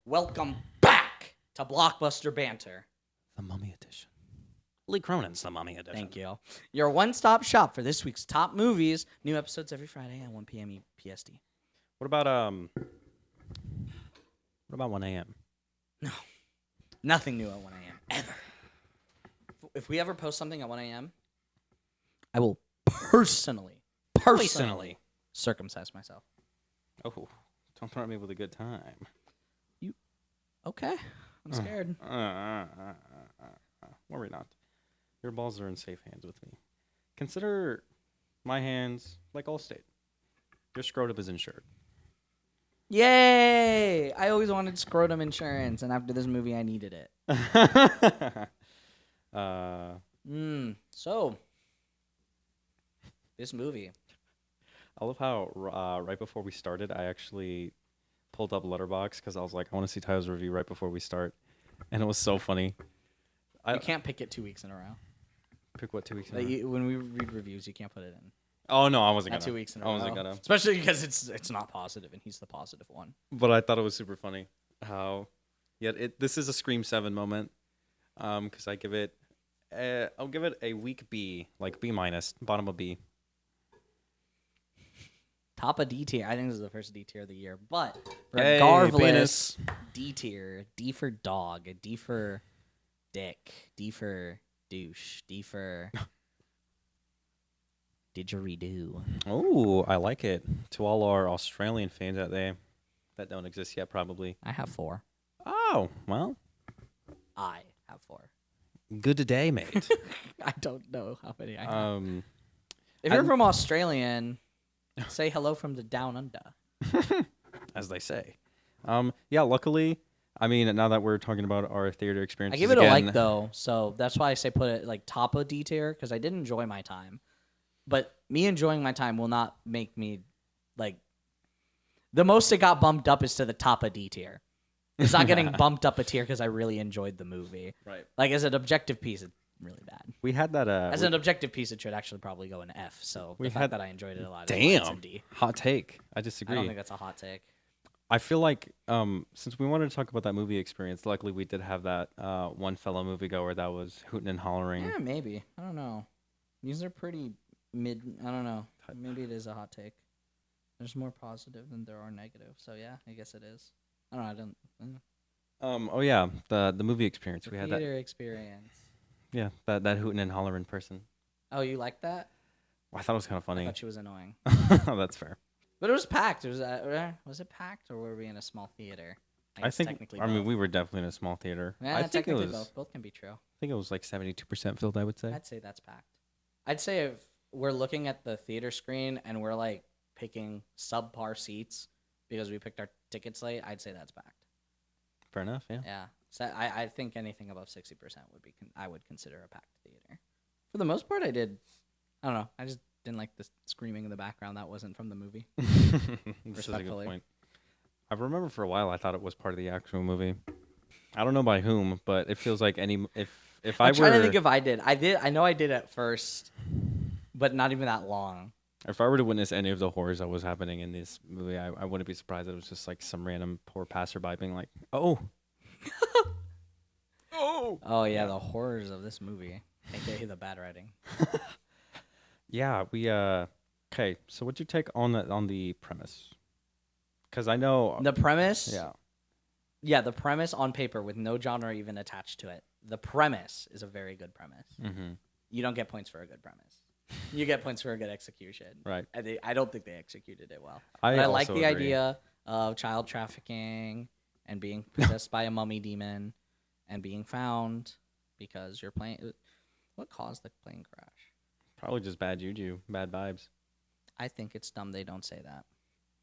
Welcome back to Blockbuster Banter. The Mummy Edition. Lee Cronin's The Mummy Edition. Thank you. Your one-stop shop for this week's top movies. New episodes every Friday at 1 p.m. PST. What about 1 a.m.? No. Nothing new at 1 a.m. ever. If we ever post something at 1 a.m., I will personally circumcise myself. Oh, don't threaten me with a good time. Okay. I'm scared. Worry not. Your balls are in safe hands with me. Consider my hands like ALLSTATE. Your scrotum is insured. Yay! I always wanted scrotum insurance, and after this movie, I needed it. So, this movie. I love how right before we started, I actually pulled up Letterboxd because I was like, I want to see Tyler's review right before we start. And it was so funny. You can't pick it 2 weeks in a row. Pick what 2 weeks in a row? When we read reviews, you can't put it in. Oh, no, I wasn't Not going to. 2 weeks in a row. I wasn't going to. Especially because it's not positive, and he's the positive one. But I thought it was super funny how, this is a Scream 7 moment. Because I'll give it a weak B, like B minus, bottom of B. Top of D tier. I think this is the first D tier of the year. But Hey, regardless, D tier. D for dog. D for dick. D for douche. D for didgeridoo. Oh, I like it. To all our Australian fans out there that don't exist yet, probably. I have 4. Oh, well, I have 4. good day, mate. I don't know how many I have. If I- you're from Australian, say hello from the down under. As they say. Luckily, I mean, now that we're talking about our theater I experiences give it again, a like though, so that's why I say put it like top of D tier because I did enjoy my time, but me enjoying my time will not make me like the most it got bumped up is to the top of D tier. It's not getting bumped up a tier because I really enjoyed the movie. Right. Like as an objective piece, it's really bad. We had that. As an objective piece, it should actually probably go in F. So the fact that I enjoyed it a lot, is why it's in D. Hot take. I I disagree. don't think that's a hot take. I feel like since we wanted to talk about that movie experience, luckily we did have that one fellow moviegoer that was hooting and hollering. Yeah, maybe. I don't know. These are pretty mid. I don't know. Maybe it is a hot take. There's more positive than there are negative. So yeah, I guess it is. I don't know. I don't. Oh yeah, the movie experience. We had that. Theater experience. Yeah, that hooting and hollering person. Oh, you like that? Well, I thought it was kind of I funny. thought she was annoying. That's fair. But it was packed. It was it packed or were we in a small theater? I guess think. technically I mean, both. we were definitely in a small theater. Yeah, I think it technically was. both. Both can be true. I think it was like 72% filled. I would say. I'd say that's packed. I'd say if we're looking at the theater screen and we're like picking subpar seats because we picked our tickets late, I'd say that's packed. Fair enough. Yeah. Yeah. So I think anything above 60% would be I would consider a packed theater. For the most part, I don't know. I just didn't like the screaming in the background. That wasn't from the movie. This is a Respectfully. good point. I remember for a while I thought it was part of the actual movie. I don't know by whom, but it feels like if I I'm were trying to think if I did. I know I did at first, but not even that long. if I were to witness any of the horrors that was happening in this movie, I wouldn't be surprised that it was just like some random poor passerby being like, "Oh, oh, Oh yeah, the horrors of this movie, aka the bad writing. yeah." We okay. So what'd you take on the premise? Because I know The premise, yeah. the premise on paper with no genre even attached to it. The premise is a very good premise. Mm-hmm. You don't get points for a good premise. You get points for a good execution. Right. And I don't think they executed it well. I But I like also the agree. idea of child trafficking and being possessed by a mummy demon and being found because you're playing. What caused the plane crash? Probably just bad juju, bad vibes. I think it's dumb they don't say that.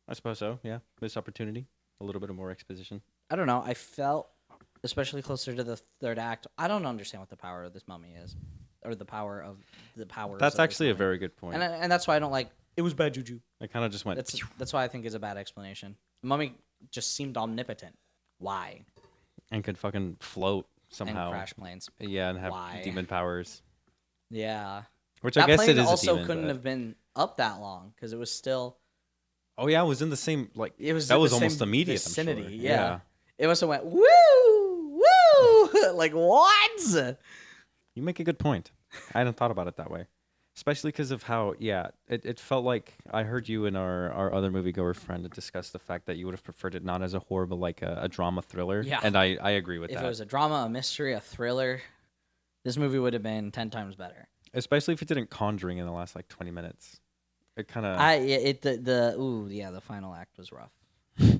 I suppose so. Yeah, missed opportunity. A little bit of more exposition. I don't know. I felt, especially closer to the third act, I don't understand what the power of this mummy is, or the power of the powers. That's of this actually a mummy. very good point. and that's why I don't like. It was bad juju. It kind of just went. That's why I think is a bad explanation. The mummy just seemed omnipotent. Why? And could fucking float somehow. And crash planes. Yeah, and have Why? demon powers. Yeah. Which That I guess plane it is also a demon, couldn't but- have been up that long because it was still. Oh yeah, it was in the same like. It was that in was the almost same immediate. vicinity. I'm sure. Yeah. It must have went woo woo like what? You make a good point. I hadn't thought about it that way. Especially because of how, it felt like I heard you and our other moviegoer friend discuss the fact that you would have preferred it not as a horror, but like a drama thriller. Yeah. And I agree with that. If it was a drama, a mystery, a thriller, this movie would have been 10 times better. Especially if it didn't Conjuring in the last like 20 minutes. It kind of... The final act was rough.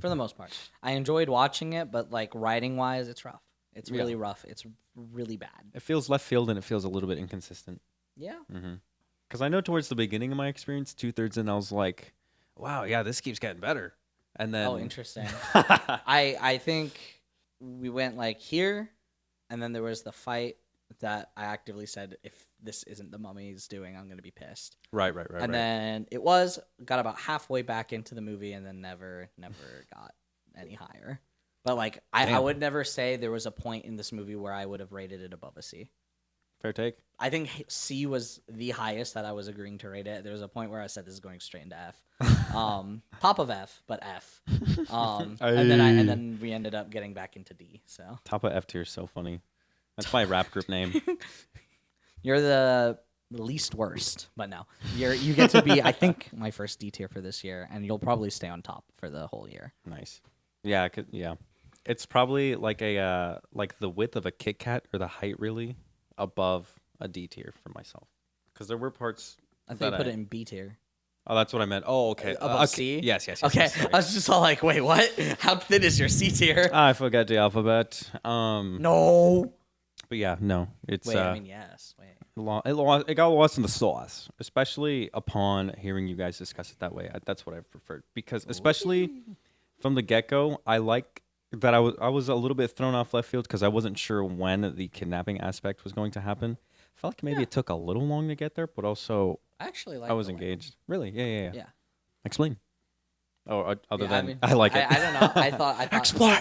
For the most part. I enjoyed watching it, but like writing-wise, it's rough. It's really rough. It's really bad. It feels left field and it feels a little bit inconsistent. Yeah. Mm-hmm. Because I know towards the beginning of my experience, 2/3 in, I was like, wow, yeah, this keeps getting better. And then... Oh, interesting. I think we went like here, and then there was the fight that I actively said, if this isn't the Mummy's doing, I'm going to be pissed. Right. And then it got about halfway back into the movie, and then never got any higher. But like, I would never say there was a point in this movie where I would have rated it above a C. Fair take. I think C was the highest that I was agreeing to rate it. There was a point where I said this is going straight into F. Top of F, but F. And then we ended up getting back into D. So Top of F tier is so funny. That's my rap group name. You're the least worst, but no. You get to be, I think, my first D tier for this year, and you'll probably stay on top for the whole year. Nice. Yeah, it's probably like like the width of a Kit Kat, or the height really above a D tier for myself, because there were parts. I think you put it in B tier. Oh, that's what I meant. Oh, okay. Above C? Yes. Okay, yes, I was just all like, wait, what? How thin is your C tier? I forgot the alphabet. No. But yeah, no. It's yes. Wait. It got lost in the sauce, especially upon hearing you guys discuss it that way. That's what I preferred, because especially from the get-go, I like that I was a little bit thrown off left field because I wasn't sure when the kidnapping aspect was going to happen. I felt like maybe it took a little long to get there, but also I was engaged. Really? Yeah. Explain. Oh, other than I like it. I don't know. I thought Explain.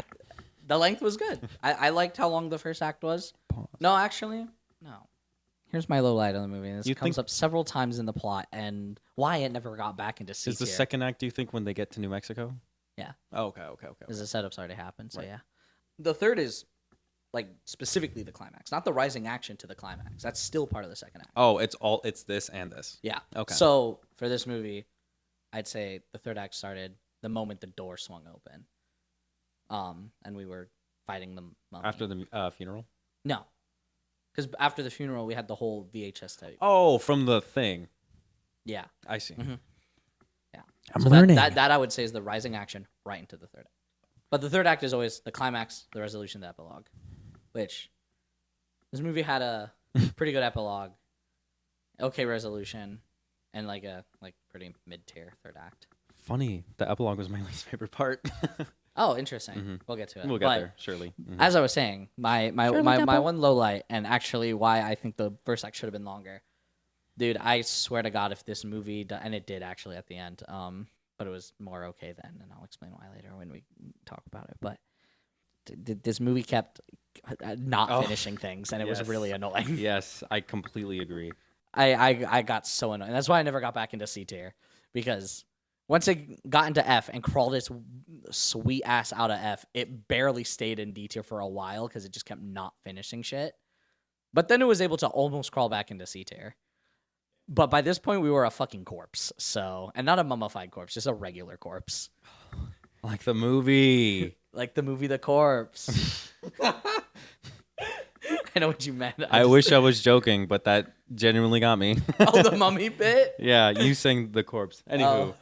The length was good. I liked how long the first act was. Pause. No, actually, no. Here's my low light of the movie. And this comes up several times in the plot, and why it never got back into C tier. Is the second act, do you think, when they get to New Mexico? Yeah. Oh, okay. Because the setup's already happened, so Right. yeah. The third is, like, specifically the climax, not the rising action to the climax. That's still part of the second act. Oh, it's this and this. Yeah. Okay. So, for this movie, I'd say the third act started the moment the door swung open. And we were fighting the mummy. After the funeral? No. Because after the funeral, we had the whole VHS tape. Oh, from the thing. Yeah. I see. Mm-hmm. Yeah. I'm so learning. That I would say is the rising action right into the third act. But the third act is always the climax, the resolution, the epilogue. Which, this movie had a pretty good epilogue, okay resolution, and like a pretty mid-tier third act. Funny. The epilogue was my least favorite part. Oh, interesting. Mm-hmm. We'll get to it. We'll get there, surely. Mm-hmm. As I was saying, my one low light, and actually why I think the first act should have been longer. Dude, I swear to God, if this movie, and it did actually at the end, but it was more okay then, and I'll explain why later when we talk about it. But this movie kept not finishing things, and it was really annoying. Yes, I completely agree. I got so annoyed. That's why I never got back into C tier, because once it got into F and crawled its sweet ass out of F, it barely stayed in D tier for a while because it just kept not finishing shit. But then it was able to almost crawl back into C tier. But by this point, we were a fucking corpse. So, and not a mummified corpse, just a regular corpse. Like the movie. Like the movie The Corpse. I know what you meant. I wish I was joking, but that genuinely got me. Oh, the mummy bit? Yeah, you saying The Corpse. Anywho.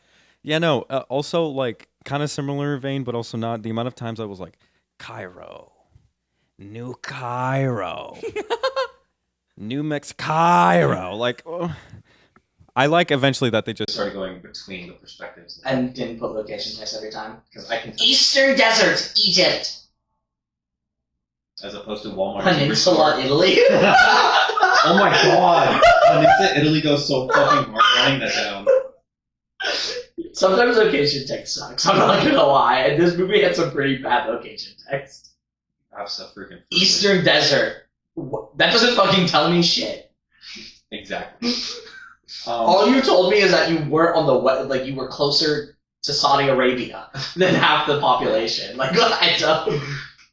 Yeah, no, also, like, kind of similar vein, but also not. The amount of times I was like, Cairo. New Cairo. New Mexico. Cairo. Like, I like eventually that they just started going between the perspectives. And didn't put location text every time. Because I can tell. Eastern Desert, Egypt. As opposed to Walmart. Peninsula, Italy. Oh my god. When they said Italy goes so fucking hard, writing that down. Sometimes location text sucks. I'm not gonna lie. And this movie had some pretty bad location text. Freaking Eastern Desert. That doesn't fucking tell me shit. Exactly. All you told me is that you were on the you were closer to Saudi Arabia than half the population. Like, I don't.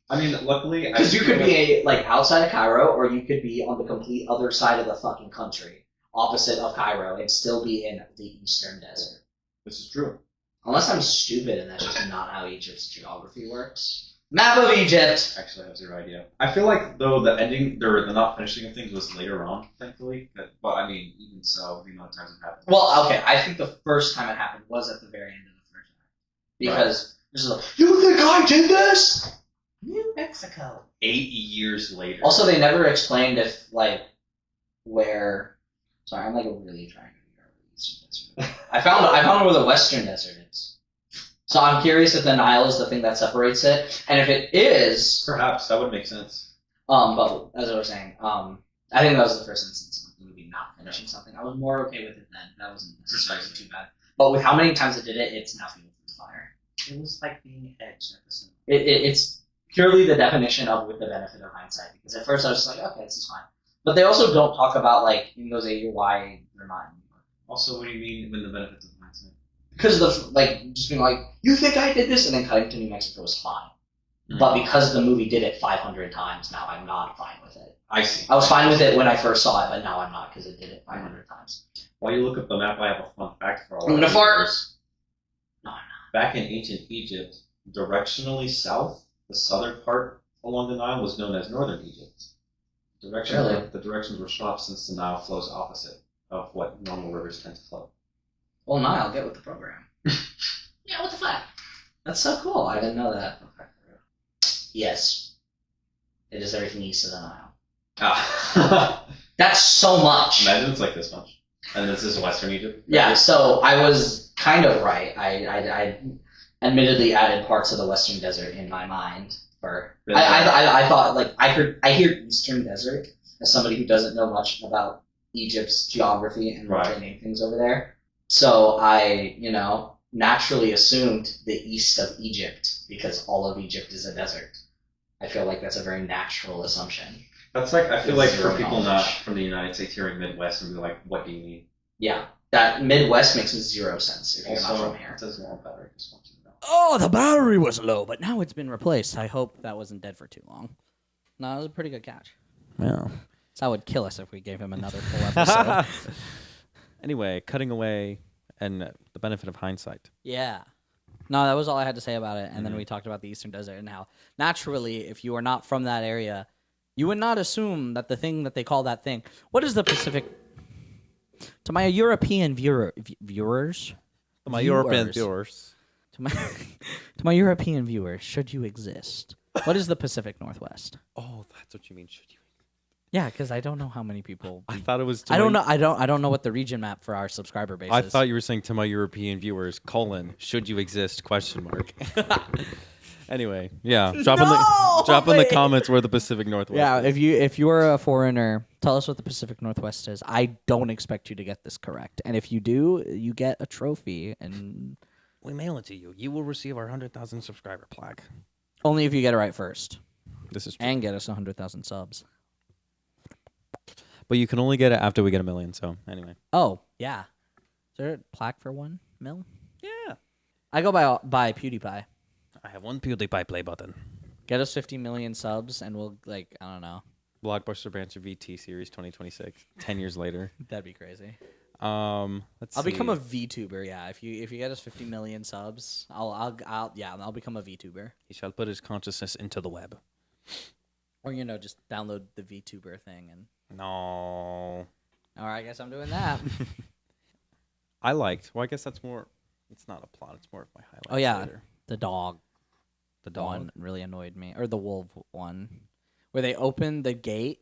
I mean, luckily, Because you could be outside of Cairo, or you could be on the complete other side of the fucking country, opposite of Cairo, and still be in the Eastern Desert. This is true. Unless I'm stupid and that's just not how Egypt's geography works. Map of Egypt! Actually, I have zero idea. I feel like, though, the ending, the not finishing of things was later on, thankfully. But, I mean, even so, the amount of times it happened. Well, okay, I think the first time it happened was at the very end of the first act. Because there's you think I did this? New Mexico. 8 years later. Also, they never explained if, where... Sorry, I'm, really trying to figure out where the Eastern Desert is. I found where the Western Desert is. So I'm curious if the Nile is the thing that separates it. And if it is... Perhaps. That would make sense. But, as I was saying, I think that was the first instance of the movie not finishing something. I was more okay with it then. That wasn't necessarily too bad. But with how many times it did it, it's now fuel for fire. It was like being edged at the center. It's purely the definition of with the benefit of hindsight. Because at first I was just like, okay, this is fine. But they also don't talk about, in those 8 years, why they're not anymore. Also, what do you mean when the benefits of hindsight? Because of just being you think I did this? And then cutting to New Mexico was fine. Mm-hmm. But because the movie did it 500 times, now I'm not fine with it. I see. I was fine with it when I first saw it, but now I'm not because it did it 500 times. While you look up the map, I have a fun fact for all I'm gonna fart! No, I'm not. Back in ancient Egypt, directionally south, the southern part along the Nile was known as northern Egypt. Really? The directions were swapped since the Nile flows opposite of what normal rivers tend to flow. Well, Nile, get with the program. Yeah, what the fuck? That's so cool. I didn't know that. Yes. It is everything east of the Nile. Ah. That's so much. Imagine it's like this much. And this is Western Egypt? Yeah, so I was kind of right. I admittedly added parts of the Western Desert in my mind. Really? I thought, I hear Eastern Desert as somebody who doesn't know much about Egypt's geography and what they name things over there. So I, naturally assumed the east of Egypt because all of Egypt is a desert. I feel like that's a very natural assumption. That's I feel like for people not from the United States hearing Midwest and be like, what do you mean? Yeah, that Midwest makes zero sense if you're not from here. It says more battery dysfunction. Oh, the battery was low, but now it's been replaced. I hope that wasn't dead for too long. No, it was a pretty good catch. Yeah. So that would kill us if we gave him another full episode. Anyway, cutting away and the benefit of hindsight. Yeah. No, that was all I had to say about it. And then we talked about the Eastern Desert and how naturally, if you are not from that area, you would not assume that the thing that they call that thing. What is the Pacific? To my European viewers. To my European viewers. To my European viewers, should you exist? What is the Pacific Northwest? Oh, that's what you mean. Should you? Yeah, because I don't know how many people. I thought it was. I don't know. I don't know what the region map for our subscriber base is. I thought you were saying to my European viewers: should you exist? ? Anyway, yeah. Drop in the comments where the Pacific Northwest. Yeah, is. if you are a foreigner, tell us what the Pacific Northwest is. I don't expect you to get this correct, and if you do, you get a trophy and. We mail it to you. You will receive our 100,000 subscriber plaque. Only if you get it right first. This is true. And get us 100,000 subs. But you can only get it after we get 1 million, so anyway. Oh, yeah. Is there a plaque for 1 mil? Yeah. I go by PewDiePie. I have one PewDiePie play button. Get us 50 million subs and we'll, I don't know. Blockbuster Banter VT Series 2026. 10 years later. That'd be crazy. I'll become a VTuber. Yeah, if you get us 50 million subs, I'll become a VTuber. He shall put his consciousness into the web. Or just download the VTuber thing and. No. All right, I guess I'm doing that. I guess that's more. It's not a plot. It's more of my highlights. Oh yeah, later. The dog one really annoyed me, or the wolf one, where they opened the gate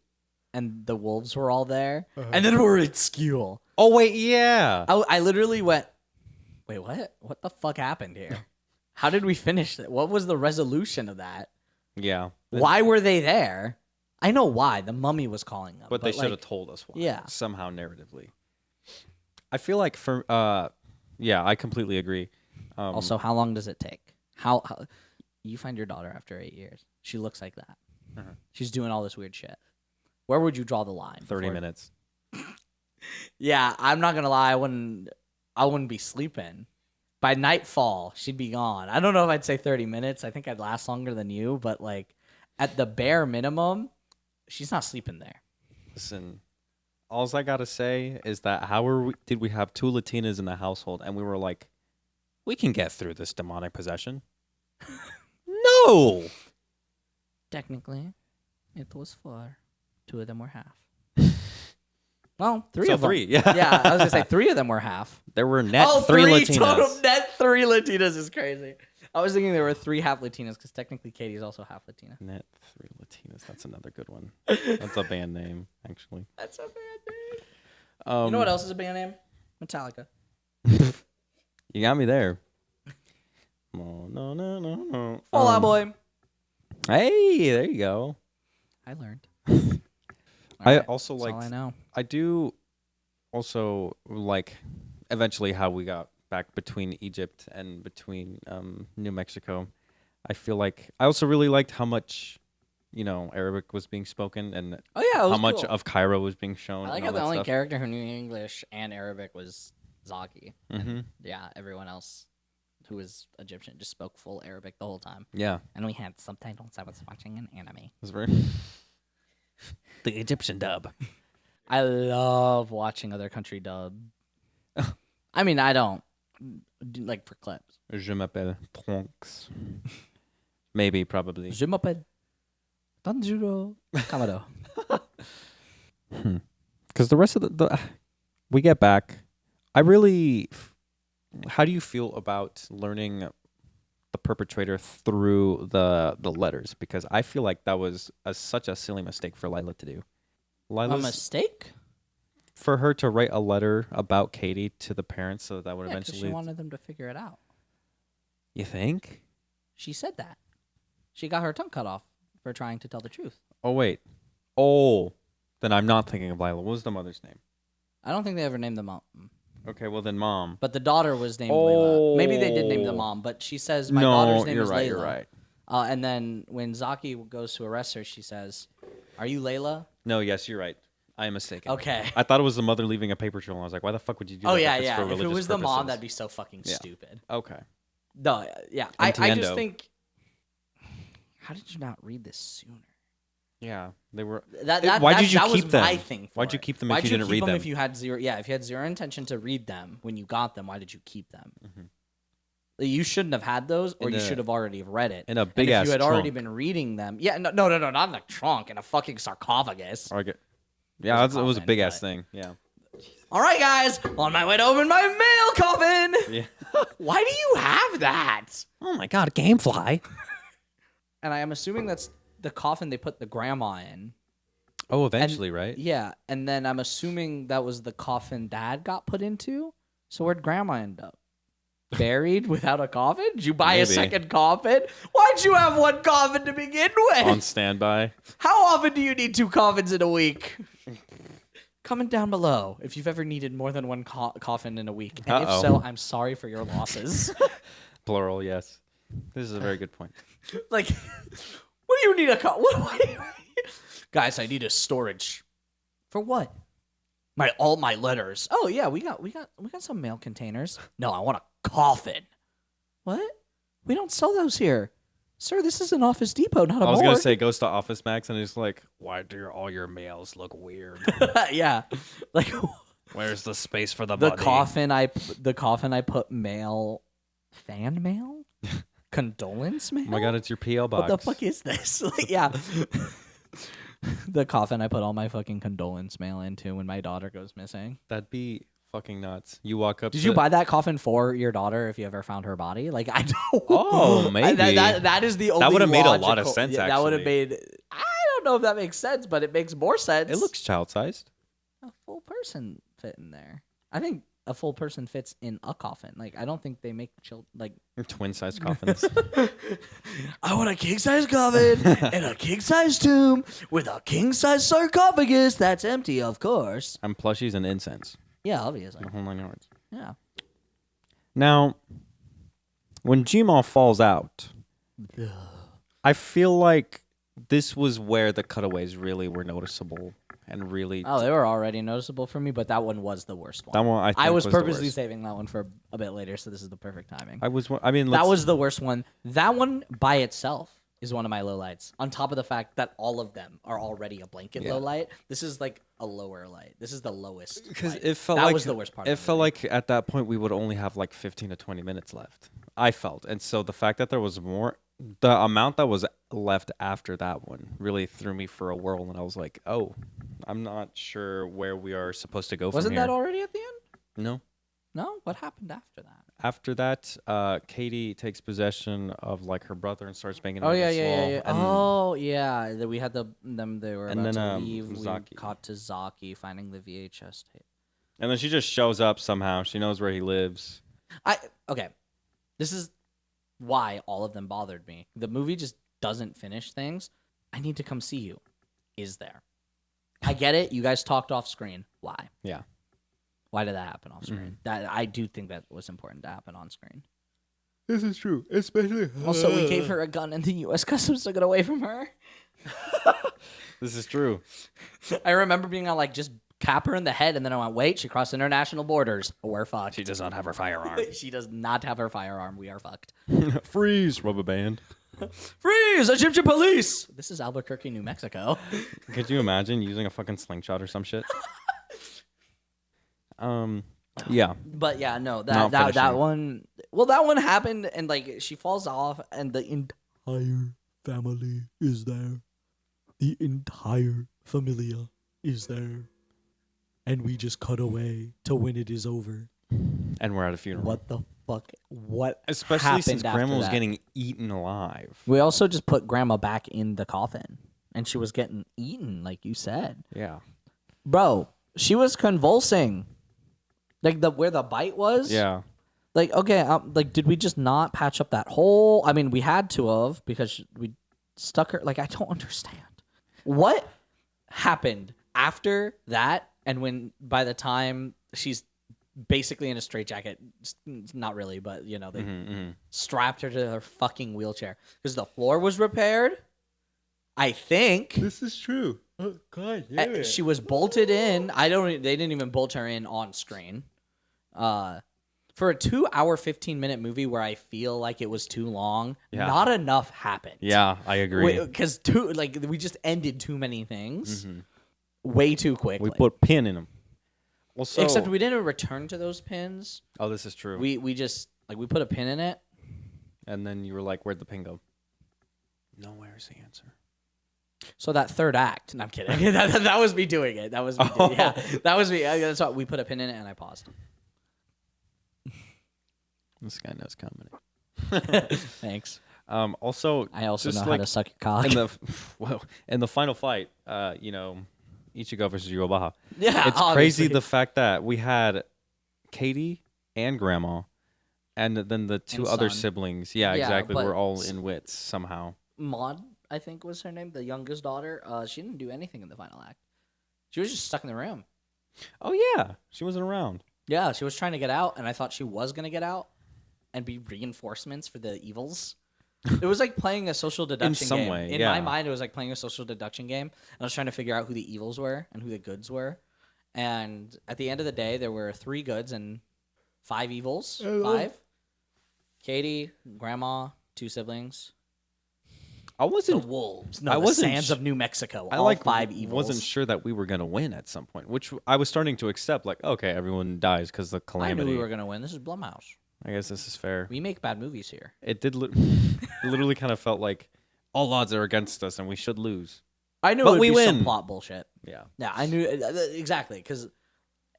and the wolves were all there, and then we're at school. Oh, wait, yeah. I literally went, wait, what? What the fuck happened here? How did we finish that? What was the resolution of that? Yeah. Why were they there? I know why. The mummy was calling them. But they should have told us why. Yeah. Somehow narratively. I feel like yeah, I completely agree. Also, how long does it take? How you find your daughter after 8 years? She looks like that. She's doing all this weird shit. Where would you draw the line? 30 minutes. Yeah, I'm not gonna lie. I wouldn't be sleeping. By nightfall, she'd be gone. I don't know if I'd say 30 minutes. I think I'd last longer than you, but at the bare minimum, she's not sleeping there. Listen, all I gotta say is that did we have 2 Latinas in the household and we were like, we can get through this demonic possession? No! Technically, it was 4. 2 of them were half. Well, 3 So of them. 3, yeah. Yeah, I was going to say 3 of them were half. There were net 3 3 Latinas. total. Net 3 Latinas is crazy. I was thinking there were 3 half Latinas because technically Katie's also half Latina. Net 3 Latinas. That's another good one. That's a band name, actually. That's a bad name. You know what else is a band name? Metallica. You got me there. No. Fall Out Boy. Hey, there you go. I learned. I Alright, also that's like. all I know. I do also like eventually how we got back between Egypt and between New Mexico. I feel like I also really liked how much, Arabic was being spoken and Oh yeah, it was how much cool. of Cairo was being shown. I like and how all the that only stuff. character who knew English and Arabic was Zaki. Mm-hmm. Yeah, everyone else who was Egyptian just spoke full Arabic the whole time. Yeah, And we had subtitles. I was watching an anime. it was very the Egyptian dub. I love watching other country dub. I mean, I don't like for clips. Je m'appelle Tronks. Maybe, probably. Je m'appelle Tanjiro Kamado. Because the rest of the we get back. How do you feel about learning the perpetrator through the letters? Because I feel like that was such a silly mistake for Lila to do. A mistake? For her to write a letter about Katie to the parents so that would Yeah, 'cause eventually. she wanted them to figure it out. You think? She said that. She got her tongue cut off for trying to tell the truth. Oh wait. Oh, then I'm not thinking of Lila. What was the mother's name? I don't think they ever named the mom. Okay, well then mom. But the daughter was named Layla. Maybe they did name the Oh. mom, but she says my daughter's name you're is right. Layla. You're right. And then when Zaki goes to arrest her, she says, "Are you Layla?" No, yes, you're right. I am mistaken. Okay. I thought it was the mother leaving a paper trail. And I was like, why the fuck would you do that? Oh if yeah, it's yeah. for If it religious was the mom, purposes? that'd be so fucking Yeah. stupid. Okay. No, yeah. I just Entiendo. think. How did you not read this sooner? Yeah, they were. Why did you that keep was them? My thing for Why'd you it. keep them Why'd if you didn't read them? If you had zero, if you had zero intention to read them when you got them, why did you keep them? Mhm. You shouldn't have had those, or In you a- should have already read it. in a And big if ass you had already trunk. been reading them, yeah, no, not in the trunk, in a fucking sarcophagus. Or yeah, It was a it was a coffin, big ass but- thing. Yeah. All right, guys, on my way to open my mail coffin. Yeah. Why do you have that? Oh my god, GameFly. And I am assuming that's the coffin they put the grandma in. Oh, eventually, right? Yeah, and then I'm assuming that was the coffin Dad got put into. So where'd Grandma end up? Buried without a coffin? Did you buy a Maybe. second coffin? Why'd you have one coffin to begin with? On standby. How often do you need 2 coffins in a week? Comment down below if you've ever needed more than one coffin in a week. And if Uh-oh. so, I'm sorry for your losses. Plural, yes. This is a very good point. Like, what do you need a what do you need? Guys, I need a storage. For what? All my letters. Oh yeah, we got some mail containers. No, I want a coffin. What? We don't sell those here. Sir, this is an Office Depot, not a I was morgue. gonna say goes to Office Max and it's like, why do all your mails look weird? Yeah. Like Where's the space for the the body? coffin I put mail, fan mail? Condolence mail? Oh my god, it's your PO box. What the fuck is this? Like, yeah. The coffin I put all my fucking condolence mail into when my daughter goes missing. That'd be fucking nuts. You walk up. Did to you buy that coffin for your daughter if you ever found her body? Like, I don't. Oh, maybe. That is the only. That would've made a lot of logical- sense, Yeah, that would have actually. made. I don't know if that makes sense, but it makes more sense. It looks child sized. a full person fit in there. I think a full person fits in a coffin. Like, I don't think they make like. Twin sized coffins. I want a king size coffin and a king size tomb with a king size sarcophagus that's empty, of course. And plushies and incense. Yeah, obviously. The whole 9 yards. Yeah. Now, when Gmaul falls out, I feel like this was where the cutaways really were noticeable and really. Oh, they were already noticeable for me, but that one was the worst one. That one I think I was the purposely worst. saving that one for a bit later, so this is the perfect timing. I mean, That was the worst one. That one by itself is one of my lowlights. On top of the fact that all of them are already a blanket low light, this is like a lower light. This is the lowest. Because light. it felt that like was the worst part. It of the felt movie. like at that point we would only have like 15 to 20 minutes left. I felt, and so the fact that there was more, the amount that was left after that one really threw me for a whirl, and I was like, oh, I'm not sure where we are supposed to go Wasn't from here. that already at the end? No. No. What happened after that? After that, Katie takes possession of like her brother and starts banging him Oh yeah, against the wall. yeah. And Oh yeah. We had them. They were And about then, to leave. We Zaki. caught to Zaki finding the VHS tape. and then she just shows up somehow. She knows where he lives. Okay. This is why all of them bothered me. The movie just doesn't finish things. I need to come see you. Is there? I get it. You guys talked off screen. Why? Yeah. Why did that happen off screen? That I do think that was important to happen on screen. This is true, especially. Also, we gave her a gun, and the U.S. Customs took it away from her. This is true. I remember being on like just cap her in the head, and then I went, wait, she crossed international borders. We're fucked. She does not have her firearm. She does not have her firearm. We are fucked. Freeze, rubber band. Freeze! Egyptian police! This is Albuquerque, New Mexico. Could you imagine using a fucking slingshot or some shit? Yeah. But yeah, no, Not that finishing. one. Well, that one happened, and like she falls off, and the entire family is there. The entire familia is there, and we just cut away to when it is over. And we're at a funeral. What the fuck? What? Especially happened since after Grandma was that? getting eaten alive. We also just put Grandma back in the coffin, and she was getting eaten, like you said, Yeah. bro. She was convulsing, like where the bite was. Yeah. Like, okay, like, did we just not patch up that hole? I mean, we had to have because we stuck her. Like, I don't understand. What happened after that? And when by the time she's basically in a straitjacket, not really, but, you know, they strapped her to her fucking wheelchair because the floor was repaired. I think. This is true. Oh, God, yeah. She was bolted in. They didn't even bolt her in on screen. For a 2-hour, 15-minute movie where I feel like it was too long, not enough happened. Yeah, I agree. Because we just ended too many things way too quickly. We put pin in them. Also, Except we didn't return to those pins. Oh, this is true. We just we put a pin in it. And then you were like, where'd the pin go? Nowhere's the answer. So that third act. No, I'm kidding. that was me doing it. That was me. Yeah, that was me. That's what we put a pin in it, and I paused. This guy knows comedy. Thanks. Also, I also just know how to suck your cock. In the final fight, you know, Ichigo versus Yubaha. Yeah, It's obviously. crazy the fact that we had Katie and Grandma, and then the two And other son. siblings. Yeah, Yeah, exactly. but We're all in wits somehow. Maud, I think was her name, the youngest daughter. She didn't do anything in the final act. She was just stuck in the room. Oh yeah, she wasn't around. Yeah, she was trying to get out, and I thought she was gonna get out and be reinforcements for the evils. It was like playing a social deduction some game. way, In yeah. my mind, it was like playing a social deduction game, and I was trying to figure out who the evils were and who the goods were. And at the end of the day, there were 3 goods and 5 evils. 5. Katie, Grandma, 2 siblings. I The wasn't. wolves. No, I the wasn't sands sh- of New Mexico. I all like 5 evils. wasn't sure that we were gonna win at some point, which I was starting to accept. Like, okay, everyone dies because the I calamity. knew we were gonna win. This is Blumhouse. I guess this is fair. We make bad movies here. It did. Literally kind of felt like all odds are against us and we should lose. I knew But it would we be some win. plot bullshit. Yeah. Yeah, I knew exactly because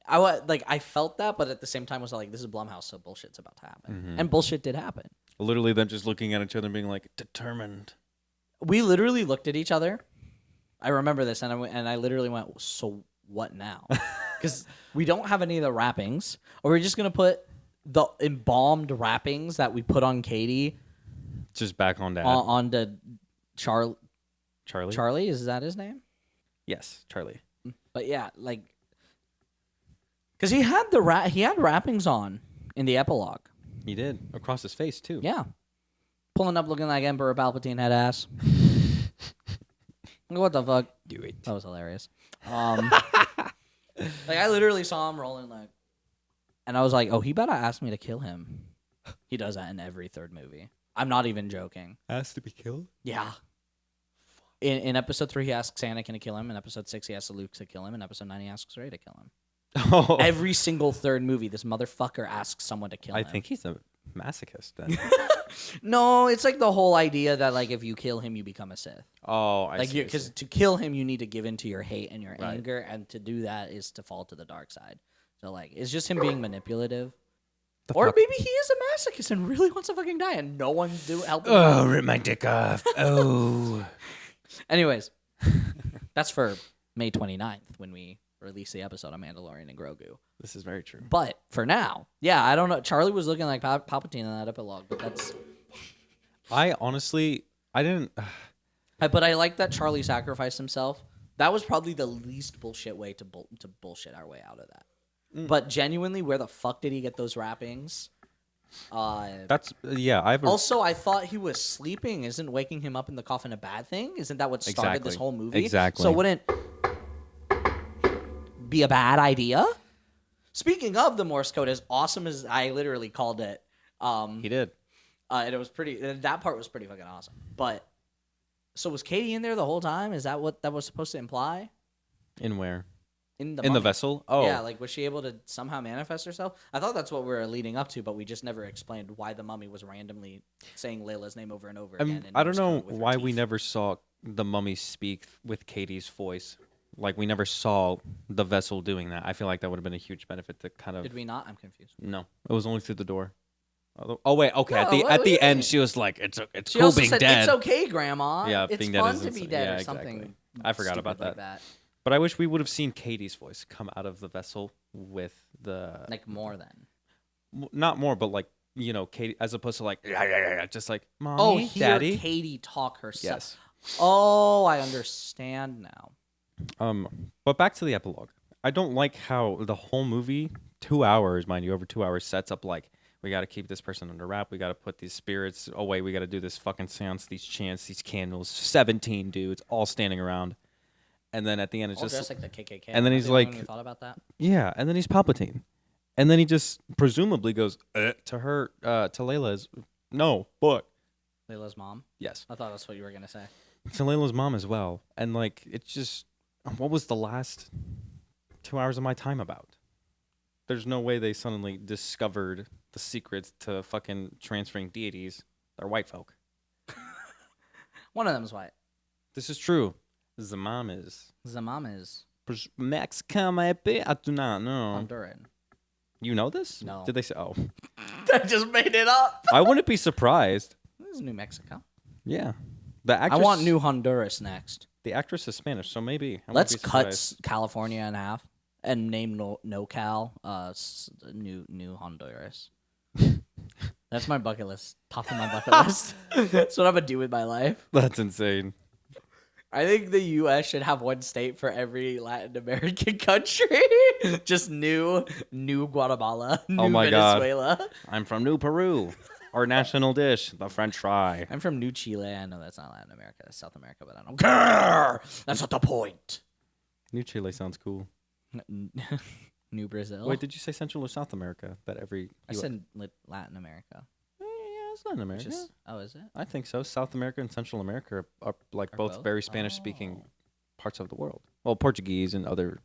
I felt that, but at the same time was like, this is Blumhouse, so bullshit's about to happen, and bullshit did happen. Literally, then just looking at each other and being like, determined. We literally looked at each other. I remember this, and I literally went, so what now? Because we don't have any of the wrappings, or we're just gonna put the embalmed wrappings that we put on Katie Just back on Dad. onto Charlie. Charlie. Is that his name? Yes, Charlie. But yeah, like, because he had he had wrappings on in the epilogue. He did across his face too. Yeah, pulling up looking like Emperor Palpatine head ass. What the fuck? Do it. That was hilarious. Like I literally saw him rolling like, and I was like, oh, he better ask me to kill him. He does that in every third movie. I'm not even joking. Has to be killed? Yeah. In episode 3, he asks Anakin to kill him. In episode 6, he asks Luke to kill him. In episode 9, he asks Rey to kill him. Oh. Every single third movie, this motherfucker asks someone to kill him. I think he's a masochist then. No, it's like the whole idea that like if you kill him, you become a Sith. Oh, I Like see. because to kill him, you need to give in to your hate and your Right. anger, and to do that is to fall to the dark side. So like it's just him being manipulative. Or maybe he is a masochist and really wants to fucking die, and no one's helping him. Oh, rip my dick off. Oh. Anyways, that's for May 29th when we release the episode on Mandalorian and Grogu. This is very true. But for now, yeah, I don't know. Charlie was looking like Palpatine in that epilogue, but that's. I didn't. But I like that Charlie sacrificed himself. That was probably the least bullshit way to bullshit our way out of that. But genuinely, where the fuck did he get those wrappings? That's yeah. Also, I thought he was sleeping. Isn't waking him up in the coffin a bad thing? Isn't that what started this Exactly. whole movie? Exactly. So wouldn't be a bad idea? Speaking of the Morse code, as awesome as I literally called it, He did. and it was pretty. That part was pretty fucking awesome. But so was Katie in there the whole time? Is that what that was supposed to imply? In where? In the In the mummy? vessel? Oh. Yeah, like was she able to somehow manifest herself? I thought that's what we were leading up to, but we just never explained why the mummy was randomly saying Layla's name over and over again. in I don't Morse know code with her why we teeth. never saw the mummy speak with Katie's voice. Like we never saw the vessel doing that. I feel like that would have been a huge benefit to kind of. Did we not? I'm confused. No, it was only through the door. Oh wait, okay. No, at the wait. end, she was like, "It's She cool also being said, dead." "It's okay, Grandma. Yeah, it's being dead fun is to be insane. dead," Yeah, or exactly. something. I forgot about stupid like that. that. But I wish we would have seen Katie's voice come out of the vessel with the Like more than. not more, but like Katie, as opposed to like just like mommy, Oh, hear daddy. Katie talk herself. Yes. Oh, I understand now. But back to the epilogue. I don't like how the whole movie, 2 hours, mind you, over 2 hours, sets up like we got to keep this person under wrap. We got to put these spirits away. We got to do this fucking seance, these chants, these candles. 17 dudes all standing around, and then at the end it's All just dressed like the KKK. and then Am I he's the only like- one who thought about that. yeah, and then he's Palpatine, and then he just presumably goes to her to Layla's no book. Layla's mom. Yes, I thought that's what you were gonna say. to Layla's mom as well, and like it's just what was the last 2 hours of my time about? There's no way they suddenly discovered the secrets to fucking transferring deities. They're white folk. One of them's white. This is true. The mom is. The mom is Mexican, maybe? I do not know. Honduran. You know this? No. Did they say? Oh, I just made it up. I wouldn't be surprised. This is New Mexico. Yeah, the I actress. want New Honduras next. The actress is Spanish, so maybe. I wouldn't Let's be cut surprised. California in half and name NoCal New Honduras. That's my bucket list. Top of my bucket list. That's what I'm gonna do with my life. That's insane. I think the U.S. should have one state for every Latin American country. Just new Guatemala, new Oh my God. Venezuela. I'm from New Peru. Our national dish, the French fry. I'm from New Chile. I know that's not Latin America. That's South America, but I don't care. That's not the point. New Chile sounds cool. New Brazil. Wait, did you say Central or South America? That every I said Latin America. Yeah, it's Latin America. Which is, oh, is it? I think so. South America and Central America are like Are both both? very Spanish-speaking Oh. parts of the world. Well, Portuguese and other,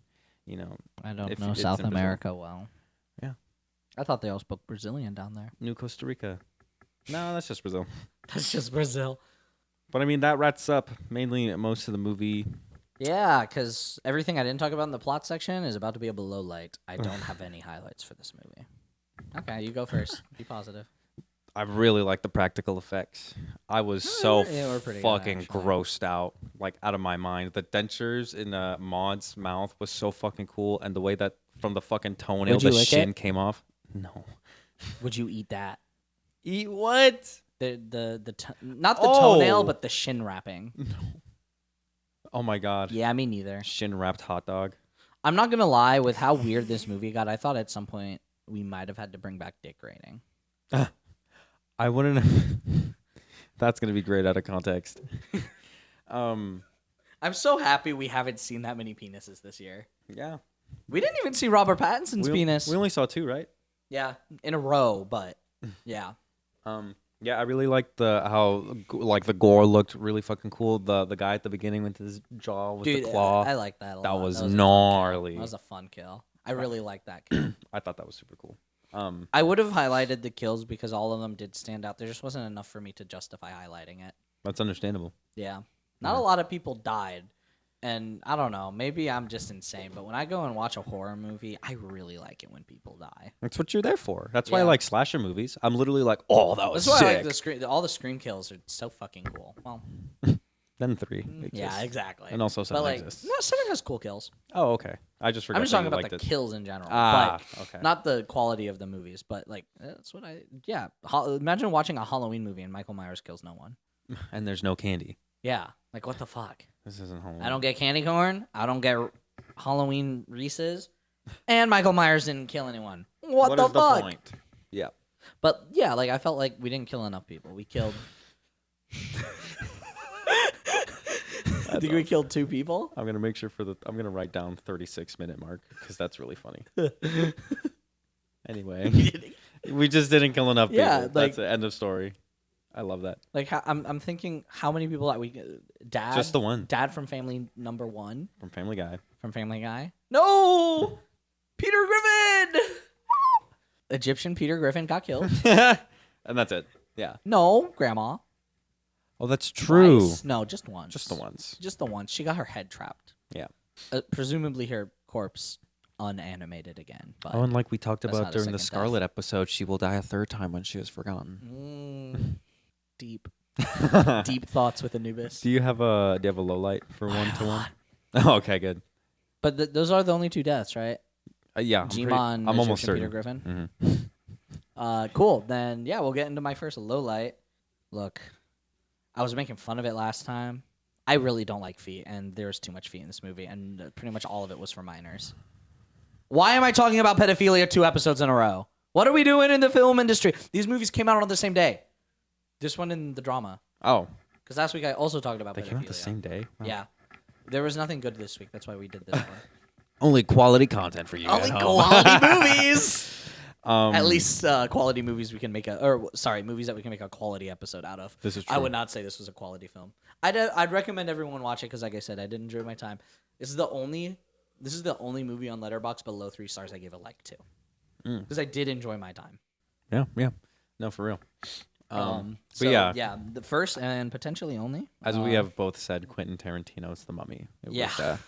I don't if know it's South in Brazil. America well. Yeah. I thought they all spoke Brazilian down there. New Costa Rica. No, that's just Brazil. That's just Brazil. But I mean, that wraps up mainly most of the movie. Yeah, because everything I didn't talk about in the plot section is about to be a below light. I don't have any highlights for this movie. Okay, you go first. Be positive. I really like the practical effects. I was so they were pretty good, fucking actually. grossed out, like out of my mind. The dentures in Maud's mouth was so fucking cool, and the way that from the fucking toenail Would you the lick shin it? came off. No. Would you eat that? Eat what? Not the toenail, Oh. but the shin wrapping. Oh my god. Yeah, me neither. Shin wrapped hot dog. I'm not gonna lie, with how weird this movie got, I thought at some point we might have had to bring back dick rating. I wouldn't. That's gonna be great out of context. I'm so happy we haven't seen that many penises this year. Yeah. We didn't even see Robert Pattinson's penis. We only saw 2, right? Yeah, in a row, but yeah. Yeah, I really liked how like the gore looked really fucking cool. The guy at the beginning with his jaw with Dude, the claw. I like that a lot. That was a fun kill. gnarly. That was a fun kill. I really like that kill. I thought that was super cool. I would have highlighted the kills because all of them did stand out. There just wasn't enough for me to justify highlighting it. That's understandable. Yeah. Not a lot of people died. And I don't know, maybe I'm just insane, but when I go and watch a horror movie, I really like it when people die. That's what you're there for. That's why I Yeah. like slasher movies. I'm literally like, oh, that was That's why sick. I like all the scream kills are so fucking cool. Well, Then 3. yeah, exists. exactly. And also 7 but like, exists. no, 7 has cool kills. Oh, okay. I just forgot. I'm just that talking you about liked the it. kills in general. Ah, but okay. not the quality of the movies, but like that's what yeah. Imagine watching a Halloween movie and Michael Myers kills no one. And there's no candy. Yeah, like what the fuck? This isn't Halloween. I don't get candy corn. I don't get Halloween Reese's, and Michael Myers didn't kill anyone. What the is fuck? the point? Yeah. But yeah, like I felt like we didn't kill enough people. We killed. I think we killed 2 people. I'm gonna make sure I'm gonna write down 36-minute mark because that's really funny. Anyway, we just didn't kill enough people. Yeah, That's the end of story. I love that. Like I'm thinking, how many people that we dad? Just the one Dad from Family Number 1 from Family Guy. from Family Guy. No, Peter Griffin. Egyptian Peter Griffin got killed. And that's it. Yeah. No, Grandma. Oh, that's true. Twice. No, just once. Just the once. Just the once. She got her head trapped. Yeah. Presumably her corpse unanimated again. But Oh, and like we talked that's about not a during the second Scarlet episode, she will die a 3rd time when she is forgotten. Deep deep thoughts with Anubis. Do you have a low light for 1-1? Oh, okay, good. But those are the only 2 deaths, right? Yeah, Jimon, I'm almost Egyptian certain. Peter Griffin. Mhm. Cool. Then yeah, we'll get into my first low light. Look, I was making fun of it last time. I really don't like feet, and there's too much feet in this movie, and pretty much all of it was for minors. Why am I talking about pedophilia 2 episodes in a row? What are we doing in the film industry? These movies came out on the same day. This one in the drama. Oh, Because last week I also talked about they pedophilia. came out the same day? Wow. Yeah. There was nothing good this week. That's why we did this one. Only quality content for you. Only at home. quality movies. Um, At least quality movies we can make movies that we can make a quality episode out of. This is I true. would not say this was a quality film. I'd recommend everyone watch it because, like I said, I did enjoy my time. This is the only movie on Letterboxd below 3 stars I gave a like to because I did enjoy my time. Yeah. No, for real. So, but yeah, the first and potentially only. as we have both said, Quentin Tarantino's The Mummy. It Yeah. Was,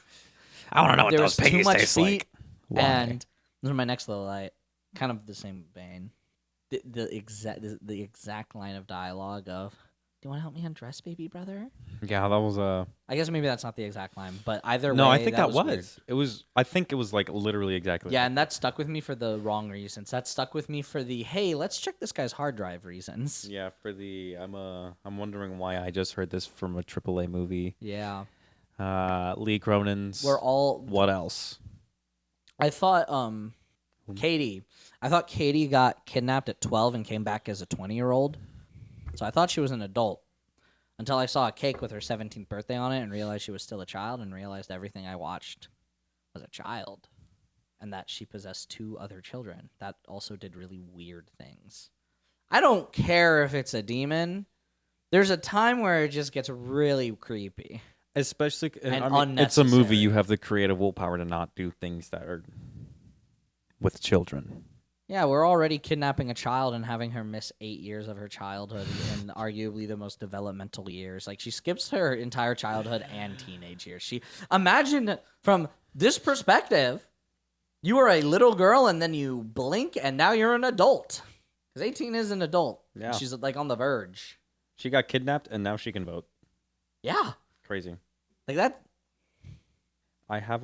I want to know what There those was too piggies much taste feet, like. Why? and this is my next little light, kind of the same vein. The exact line of dialogue of, "Do you want to help me undress, baby brother?" Yeah, that was I guess maybe that's not the exact line, but either way, No, I think that was. weird. It was. I think it was like literally exactly. Yeah, like and that stuck with me for the wrong reasons. That stuck with me for the hey, let's check this guy's hard drive reasons. Yeah, for the I'm wondering why I just heard this from a AAA movie. Yeah, Lee Cronin's. we're all. What else? I thought Katie. I thought Katie got kidnapped at 12 and came back as a 20-year-old. So I thought she was an adult until I saw a cake with her 17th birthday on it and realized she was still a child and realized everything I watched was a child and that she possessed 2 other children that also did really weird things. I don't care if it's a demon. There's a time where it just gets really creepy. Especially, And it's a movie. unnecessary. You have the creative willpower to not do things that are with children. Yeah, we're already kidnapping a child and having her miss 8 years of her childhood and arguably the most developmental years. Like, she skips her entire childhood and teenage years. Imagine from this perspective, you were a little girl and then you blink and now you're an adult. Because 18 is an adult. Yeah. She's like on the verge. She got kidnapped and now she can vote. Yeah. Crazy. Like that. I have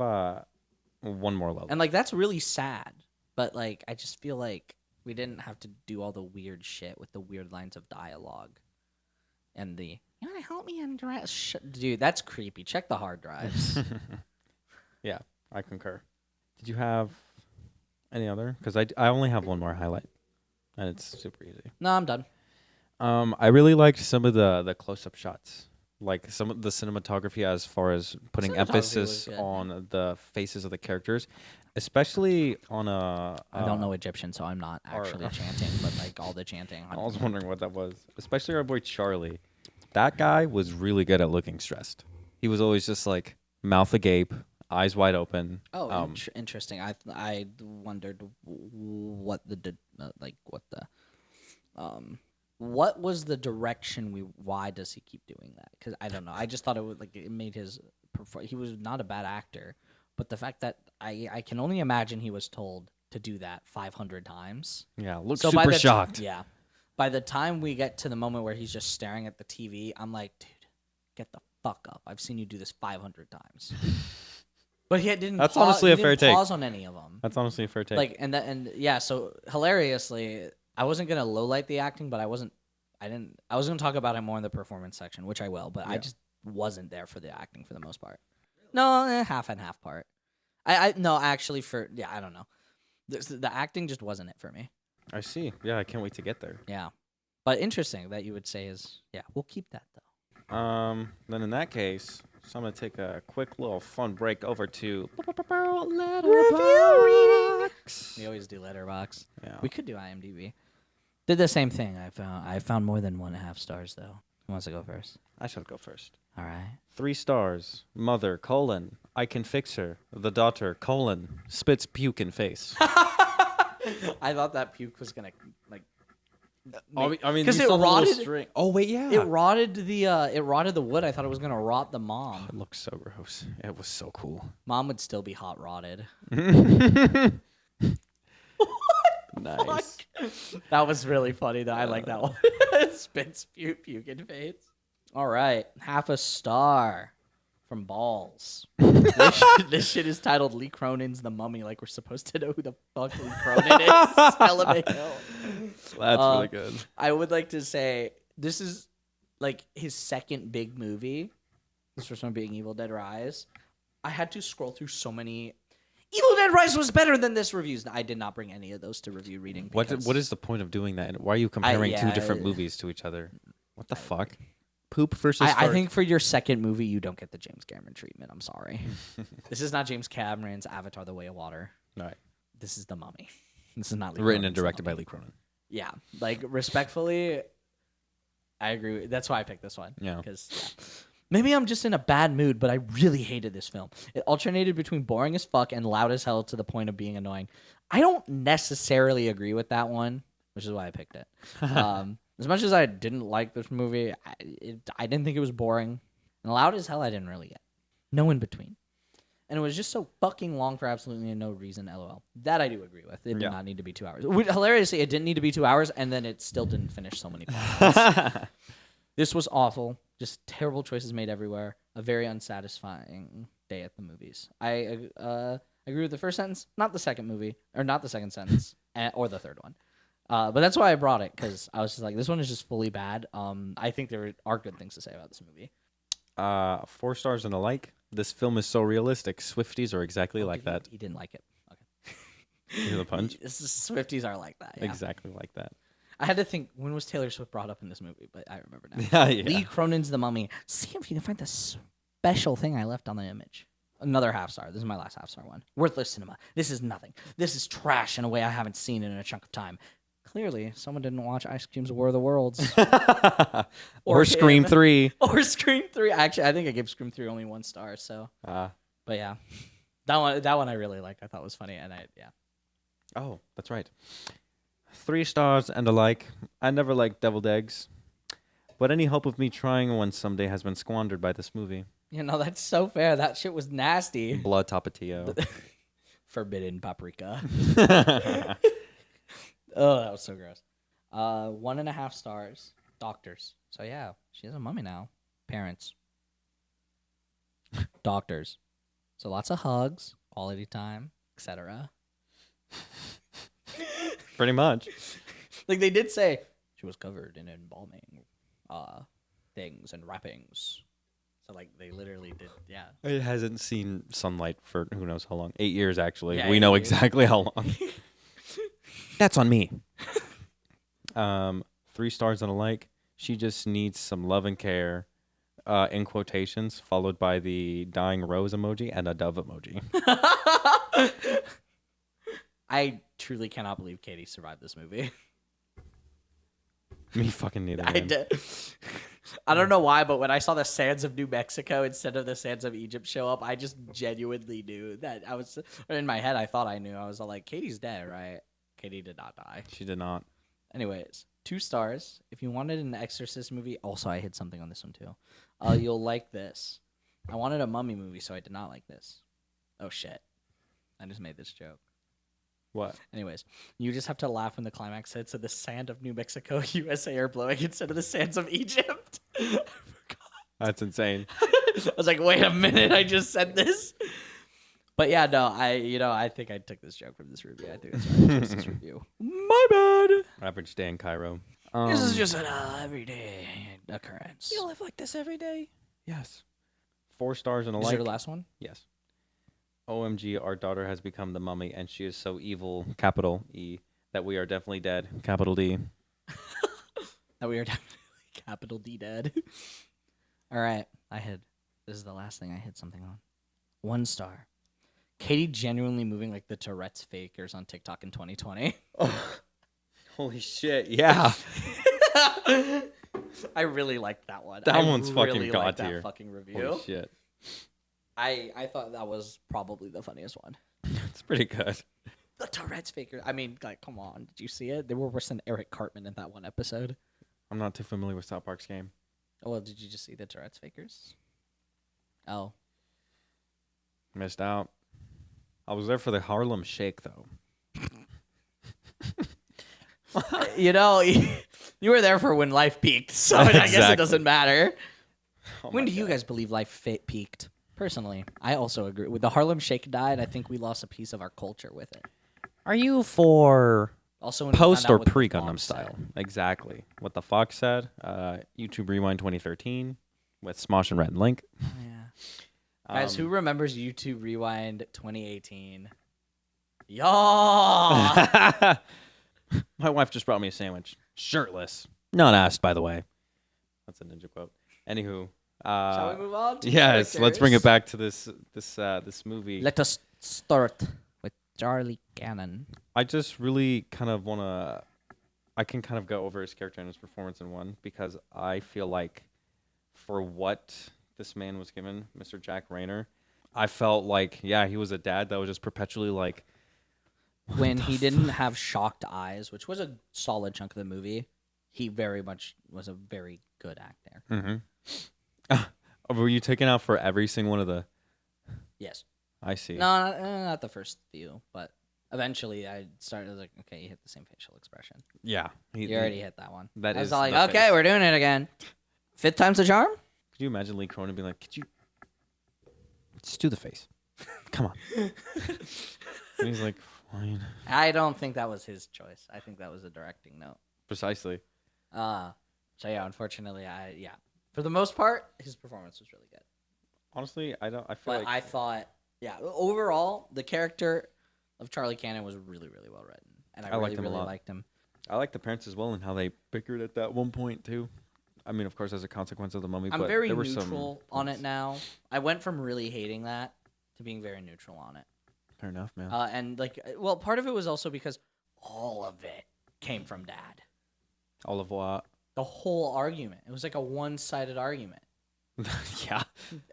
one more level. And like, that's really sad. But like, I just feel like we didn't have to do all the weird shit with the weird lines of dialogue. And the, you want to help me undress? Dude, that's creepy. Check the hard drives. Yeah, I concur. Did you have any other? Because I only have one more highlight, and it's super easy. No, I'm done. I really liked some of the close-up shots like some of the cinematography as far as putting Cinematography was emphasis good, on the faces of the characters, especially on a. I don't know Egyptian, so I'm not or- actually chanting, but like all the chanting. I was wondering what that was. Especially our boy Charlie. That guy was really good at looking stressed. He was always just like mouth agape, eyes wide open. Oh, interesting. I wondered what what was the direction why does he keep doing that? Because I don't know. I just thought it would like it made his he was not a bad actor, but the fact that I can only imagine he was told to do that 500 times. Yeah, look So by super the shocked. Yeah. By the time we get to the moment where he's just staring at the TV, I'm like, dude, get the fuck up. I've seen you do this 500 times. But he didn't. That's honestly a fair take. Pause on any of them. That's honestly a fair take. Like and yeah. So hilariously, I wasn't gonna lowlight the acting, but I was gonna talk about it more in the performance section, which I will. But I just wasn't there for the acting for the most part. No, half and half part. I no actually I don't know. The acting just wasn't it for me. I see. Yeah, I can't wait to get there. Yeah, but interesting that you would say is we'll keep that though. Then in that case, so I'm gonna take a quick little fun break over to Letterboxd. We always do Letterboxd. Yeah. We could do IMDb. Did the same thing. I found more than 1.5 stars though. Who wants to go first? I shall go first. All right. 3 stars. Mother, I can fix her. The daughter, spits puke in face. I thought that puke was gonna like. I mean, because you it saw the little rotted. string. Oh wait, yeah. It rotted the wood. I thought it was gonna rot the mom. It looked so gross. It was so cool. Mom would still be hot rotted. Nice. That was really funny though. I like that one. Spits puke in face. All right, 0.5 star from Balls. This shit is titled Lee Cronin's The Mummy. Like we're supposed to know who the fuck Lee Cronin is. Element Hill. That's really good. I would like to say this is like his second big movie. This first one being Evil Dead Rise. I had to scroll through so many. Evil Dead Rise was better than this reviews. I did not bring any of those to review reading. What is the point of doing that? And why are you comparing 2 different movies to each other? What the fuck? Poop versus I fart. think for your second movie, you don't get the James Cameron treatment. I'm sorry. This is not James Cameron's Avatar: The Way of Water. Right. This is The Mummy. This is not Lee Written Cronin's and The directed by Mummy. Lee Cronin. Yeah, like respectfully, I agree. That's why I picked this one. Yeah. Because maybe I'm just in a bad mood, but I really hated this film. It alternated between boring as fuck and loud as hell to the point of being annoying. I don't necessarily agree with that one, which is why I picked it. As much as I didn't like this movie, I didn't think it was boring. And loud as hell, I didn't really get. No in between. And it was just so fucking long for absolutely no reason, LOL. That I do agree with. It did not need to be 2 hours. Hilariously, it didn't need to be 2 hours, and then it still didn't finish so many points. This was awful. Just terrible choices made everywhere. A very unsatisfying day at the movies. I agree with the first sentence, not the second movie, or not the second sentence, or the third one. But that's why I brought it, because I was just like, this one is just fully bad. I think there are good things to say about this movie. 4 stars and a like. This film is so realistic. Swifties are exactly like that. He didn't like it. Okay. You hear the punch? Swifties are like that. Yeah. Exactly like that. I had to think, when was Taylor Swift brought up in this movie? But I remember now. Yeah. Lee Cronin's The Mummy. See if you can find the special thing I left on the image. Another 0.5 star. This is my last 0.5 star one. Worthless cinema. This is nothing. This is trash in a way I haven't seen in a chunk of time. Clearly, someone didn't watch Ice Cube's War of the Worlds. or Scream 3. Or Scream 3. Actually, I think I gave Scream 3 only 1 star. So, but yeah, that one I really liked. I thought was funny, and Oh, that's right. 3 stars and a like. I never liked deviled eggs, but any hope of me trying one someday has been squandered by this movie. You know, that's so fair. That shit was nasty. Blood tapatio. Forbidden paprika. Oh, that was so gross. 1.5 stars. Doctors. So yeah, she has a mummy now. Parents. Doctors. So lots of hugs, quality time, etc. Pretty much. Like they did say she was covered in embalming things and wrappings. So like they literally did, yeah. It hasn't seen sunlight for who knows how long. 8 years actually. Yeah, we 8 know years. exactly how long. That's on me. 3 stars and a like. She just needs some love and care. in quotations, followed by the dying rose emoji and a dove emoji. I truly cannot believe Katie survived this movie. Me fucking neither. I Man. did. I don't know why, but when I saw the sands of New Mexico instead of the sands of Egypt show up, I just genuinely knew that I was in my head. I thought I knew. I was all like, Katie's dead, right? Katie did not die. She did not. Anyways, 2 stars. If you wanted an Exorcist movie, also I hit something on this one too. You'll like this. I wanted a mummy movie, so I did not like this. Oh shit! I just made this joke. What? Anyways, you just have to laugh when the climax hits and the sand of New Mexico, USA are blowing instead of the sands of Egypt. I forgot. That's insane. I was like, wait a minute, I just said this. But yeah, no, I think I took this joke from this review. I think that's why I chose this review. My bad. Average day in Cairo. This is just an everyday occurrence. You live like this every day? Yes. 4 stars and a Is like. your last one? Yes. OMG, our daughter has become the mummy, and she is so evil, capital E, that we are definitely dead, capital D. That we are definitely capital D dead. All right, this is the last thing I hit something on. 1 star. Katie genuinely moving like the Tourette's fakers on TikTok in 2020. Oh, holy shit, yeah. I really liked that one. That one's really fucking god liked tier. that fucking review. Holy shit. I thought that was probably the funniest one. It's pretty good. The Tourette's faker. I mean, like, come on. Did you see it? They were worse than Eric Cartman in that one episode. I'm not too familiar with South Park's game. Oh, well, did you just see the Tourette's fakers? Oh. Missed out. I was there for the Harlem Shake, though. You know, you were there for when life peaked, so I guess it Exactly. doesn't matter. Oh When my do you God. guys believe life peaked? Personally, I also agree. With the Harlem Shake died, I think we lost a piece of our culture with it. Are you for Also, when we post found out or what the pre Fox Gundam said. style? Exactly. What the Fox said. YouTube Rewind 2013 with Smosh and Red and Link. Oh, yeah. Guys, who remembers YouTube Rewind 2018? Y'all! My wife just brought me a sandwich. Shirtless. Not asked, by the way. That's a ninja quote. Anywho. Shall we move on? To Yes, let's bring it characters? back to this movie. Let us start with Charlie Cannon. I just really kind of want to... I can kind of go over his character and his performance in one because I feel like for what this man was given, Mr. Jack Rayner, I felt like, yeah, he was a dad that was just perpetually like... When he didn't have shocked eyes, which was a solid chunk of the movie, he very much was a very good actor. Mm-hmm. Were you taken out for every single one of the... Yes. I see. No, not the first few, but eventually I started like, okay, you hit the same facial expression. Yeah. You already hit that one. That I was is like, the okay, face. we're doing it again. 5th time's the charm? Could you imagine Lee Cronin being like, could you... Just do the face. Come on. And he's like, fine. I don't think that was his choice. I think that was a directing note. Precisely. So yeah, unfortunately, for the most part, his performance was really good. Honestly, I feel But like... I thought, yeah, overall, the character of Charlie Cannon was really, really well written, and I liked really, him a really lot. liked him. I like the parents as well and how they bickered at that one point, too. I mean, of course, as a consequence of the mummy, I'm but very there were neutral some on it now. I went from really hating that to being very neutral on it. Fair enough, man. And like, well, part of it was also because all of it came from Dad. All of what? The whole argument. It was like a one-sided argument. Yeah.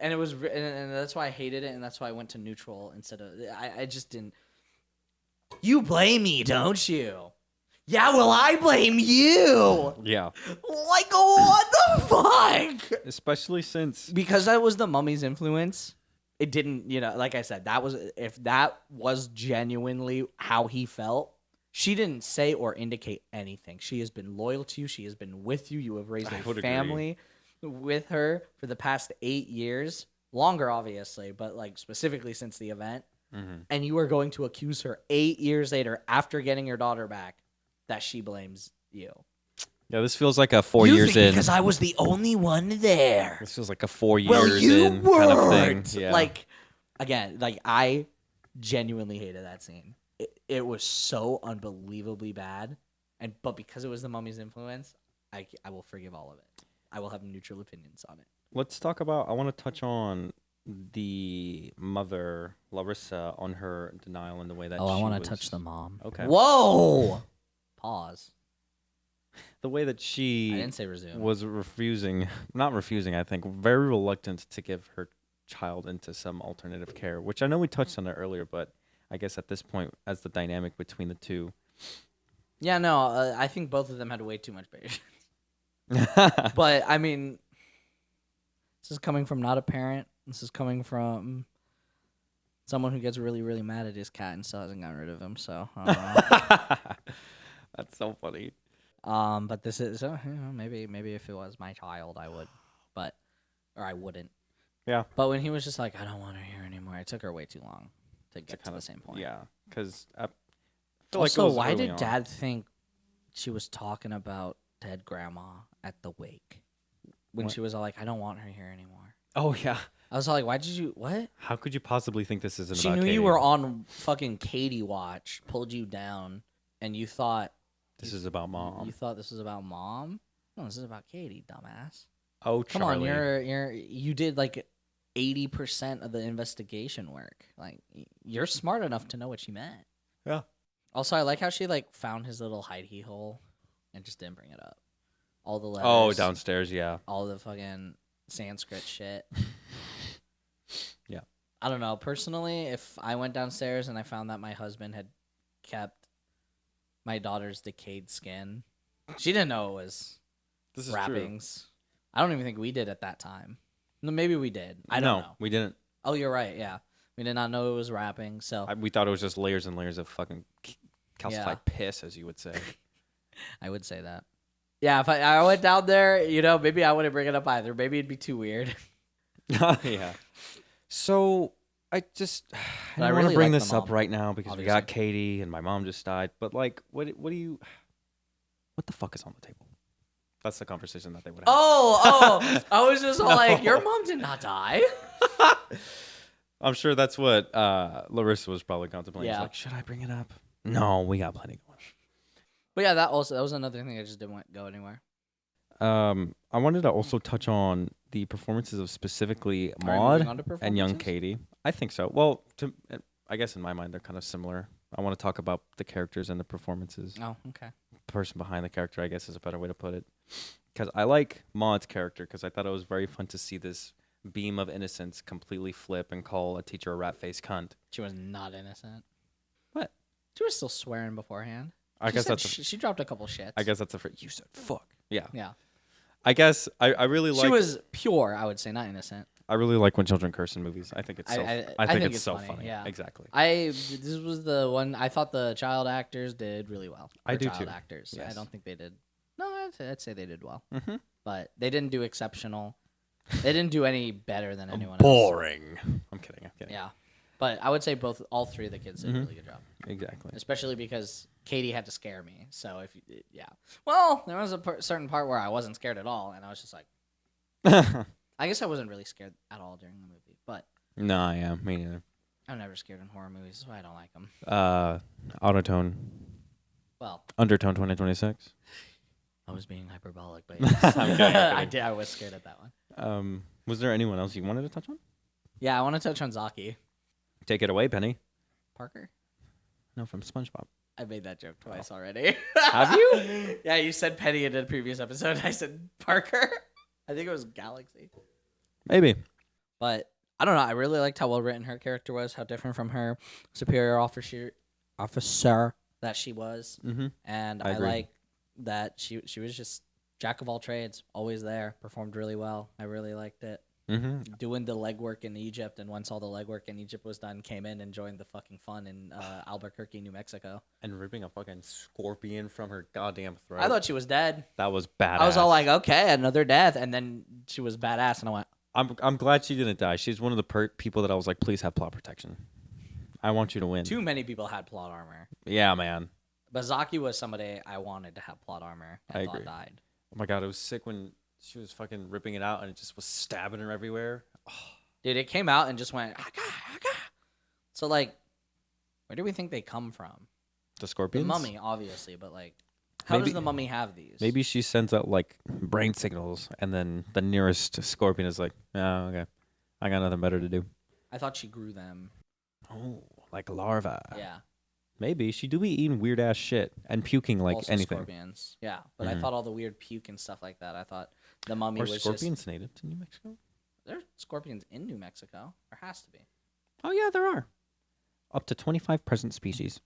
And it was, and that's why I hated it, and that's why I went to neutral instead of. I just didn't. You blame me, don't you? Yeah, well, I blame you. Yeah. Like, what the fuck? Especially since... Because that was the mummy's influence. It didn't, like I said, if that was genuinely how he felt. She didn't say or indicate anything. She has been loyal to you. She has been with you. You have raised I a would family with her for the past 8 years. Longer, obviously, but like specifically since the event. Mm-hmm. And you are going to accuse her 8 years later after getting your daughter back that she blames you. Yeah, this feels like a 4 years in. Because I was the only one there. This feels like a 4 years Well, you in weren't. kind of thing. Yeah. Like, again, like I genuinely hated that scene. It was so unbelievably bad, but because it was the mummy's influence, I will forgive all of it. I will have neutral opinions on it. Let's talk about. I want to touch on the mother, Larissa, on her denial and the way that Oh, I she want was. to touch the mom. Okay. Whoa! Pause. The way that I she didn't say resume. was not refusing, I think, very reluctant to give her child into some alternative care, which I know we touched on it earlier, but I guess at this point, as the dynamic between the two. Yeah, no, I think both of them had way too much patience. But, I mean, this is coming from not a parent. This is coming from someone who gets really, really mad at his cat and still hasn't gotten rid of him, so I don't know. That's so funny. But this is maybe if it was my child, I would, or I wouldn't. Yeah. But when he was just like, I don't want her here anymore, it took her way too long to get to the same point. Yeah, because I feel Also, like it was why early did on. Dad think she was talking about dead grandma at the wake when What? she was all like, I don't want her here anymore? Oh yeah. I was all like, why did you what? How could you possibly think this isn't She about knew Katie? you were on fucking Katie watch, pulled you down, and you thought This is about mom. You thought this was about mom? No, this is about Katie, dumbass. Oh, Come Charlie. on, you did like 80% of the investigation work. Like you're smart enough to know what she meant. Yeah. Also, I like how she like found his little hidey hole and just didn't bring it up. All the letters. Oh, downstairs, yeah. All the fucking Sanskrit shit. Yeah. I don't know. Personally, if I went downstairs and I found that my husband had kept my daughter's decayed skin, she didn't know it was This is wrappings. I don't even think we did at that time. No, maybe we did. I true. don't No, know. we didn't. Oh, you're right. Yeah, we did not know it was wrapping. So We thought it was just layers and layers of fucking calcified piss, as you would say. I would say that. Yeah, if I went down there, maybe I wouldn't bring it up either. Maybe it'd be too weird. Yeah. So I just But I don't want really to bring like this the up mom, right now because we got obviously. Katie and my mom just died. But like, what the fuck is on the table? That's the conversation that they would have. Oh, I was just all like, No. your mom did not die. I'm sure that's what Larissa was probably contemplating. She's Yeah. like, should I bring it up? No, we got plenty going. But yeah, that was another thing I just didn't go anywhere. I wanted to also touch on the performances of specifically Are we moving on Maud to and young performances? Katie. I think so. Well, I guess in my mind they're kind of similar. I want to talk about the characters and the performances. Oh, okay. The person behind the character, I guess, is a better way to put it. Because I like Maud's character because I thought it was very fun to see this beam of innocence completely flip and call a teacher a rat-faced cunt. She was not innocent. What? She was still swearing beforehand. I She guess said that's. she dropped a couple shits. I guess that's a. You said fuck. Yeah. Yeah. I guess I really like. She was pure, I would say, not innocent. I really like when children curse in movies. I think it's so. I think it's so funny. Yeah. Exactly. This was the one I thought the child actors did really well. I For do child too. actors. Yes. I don't think they did. No, I'd say they did well, Mm-hmm. but they didn't do exceptional. They didn't do any better than anyone else. Boring. I'm kidding. Yeah, but I would say all three of the kids did a really good job, Exactly. especially because Katie had to scare me. So well, there was a certain part where I wasn't scared at all, and I was just like, I guess I wasn't really scared at all during the movie, but No, yeah, me neither. I'm never scared in horror movies, so I don't like them. Autotone, Well, Undertone 2026. I was being hyperbolic, but I'm yes. kidding. I was scared at that one. Was there anyone else you wanted to touch on? Yeah, I want to touch on Zaki Take it away, Penny. Parker. No, from SpongeBob. I made that joke twice already. Have you? Yeah, you said Penny in a previous episode. I said Parker. I think it was Galaxy. Maybe. But I don't know. I really liked how well written her character was, how different from her superior officer that she was. Mm-hmm. And I I agree. like that she was just jack of all trades, always there, performed really well. I really liked it. Mm-hmm. Doing the legwork in Egypt, and once all the legwork in Egypt was done, came in and joined the fucking fun in Albuquerque, New Mexico. And ripping a fucking scorpion from her goddamn throat. I thought she was dead. that was badass. I was all like, okay, another death, and then she was badass, and I went, I'm glad she didn't die. She's one of the people that I was like, please have plot protection. I want you to win. too many people had plot armor. Yeah, man. But Zaki was somebody I wanted to have plot armor. I thought agree. died. Oh my god, it was sick when she was fucking ripping it out and it just was stabbing her everywhere. Dude, it came out and just went, "Aga, aga." So, like, where do we think they come from? The The scorpions? mummy, obviously, but, like, How does the mummy have these? Maybe she sends out like brain signals, and then the nearest scorpion is like, "Oh, okay, I got nothing better to do." I thought she grew them. Oh, like larva. Yeah. Maybe she do be eating weird ass shit and puking like Also anything. Scorpions. Yeah, but I thought all the weird puke and stuff like that. I thought the mummy Are was scorpions native to New Mexico? There are scorpions in New Mexico. There has to be. Oh yeah, there are. Up to 25 present species.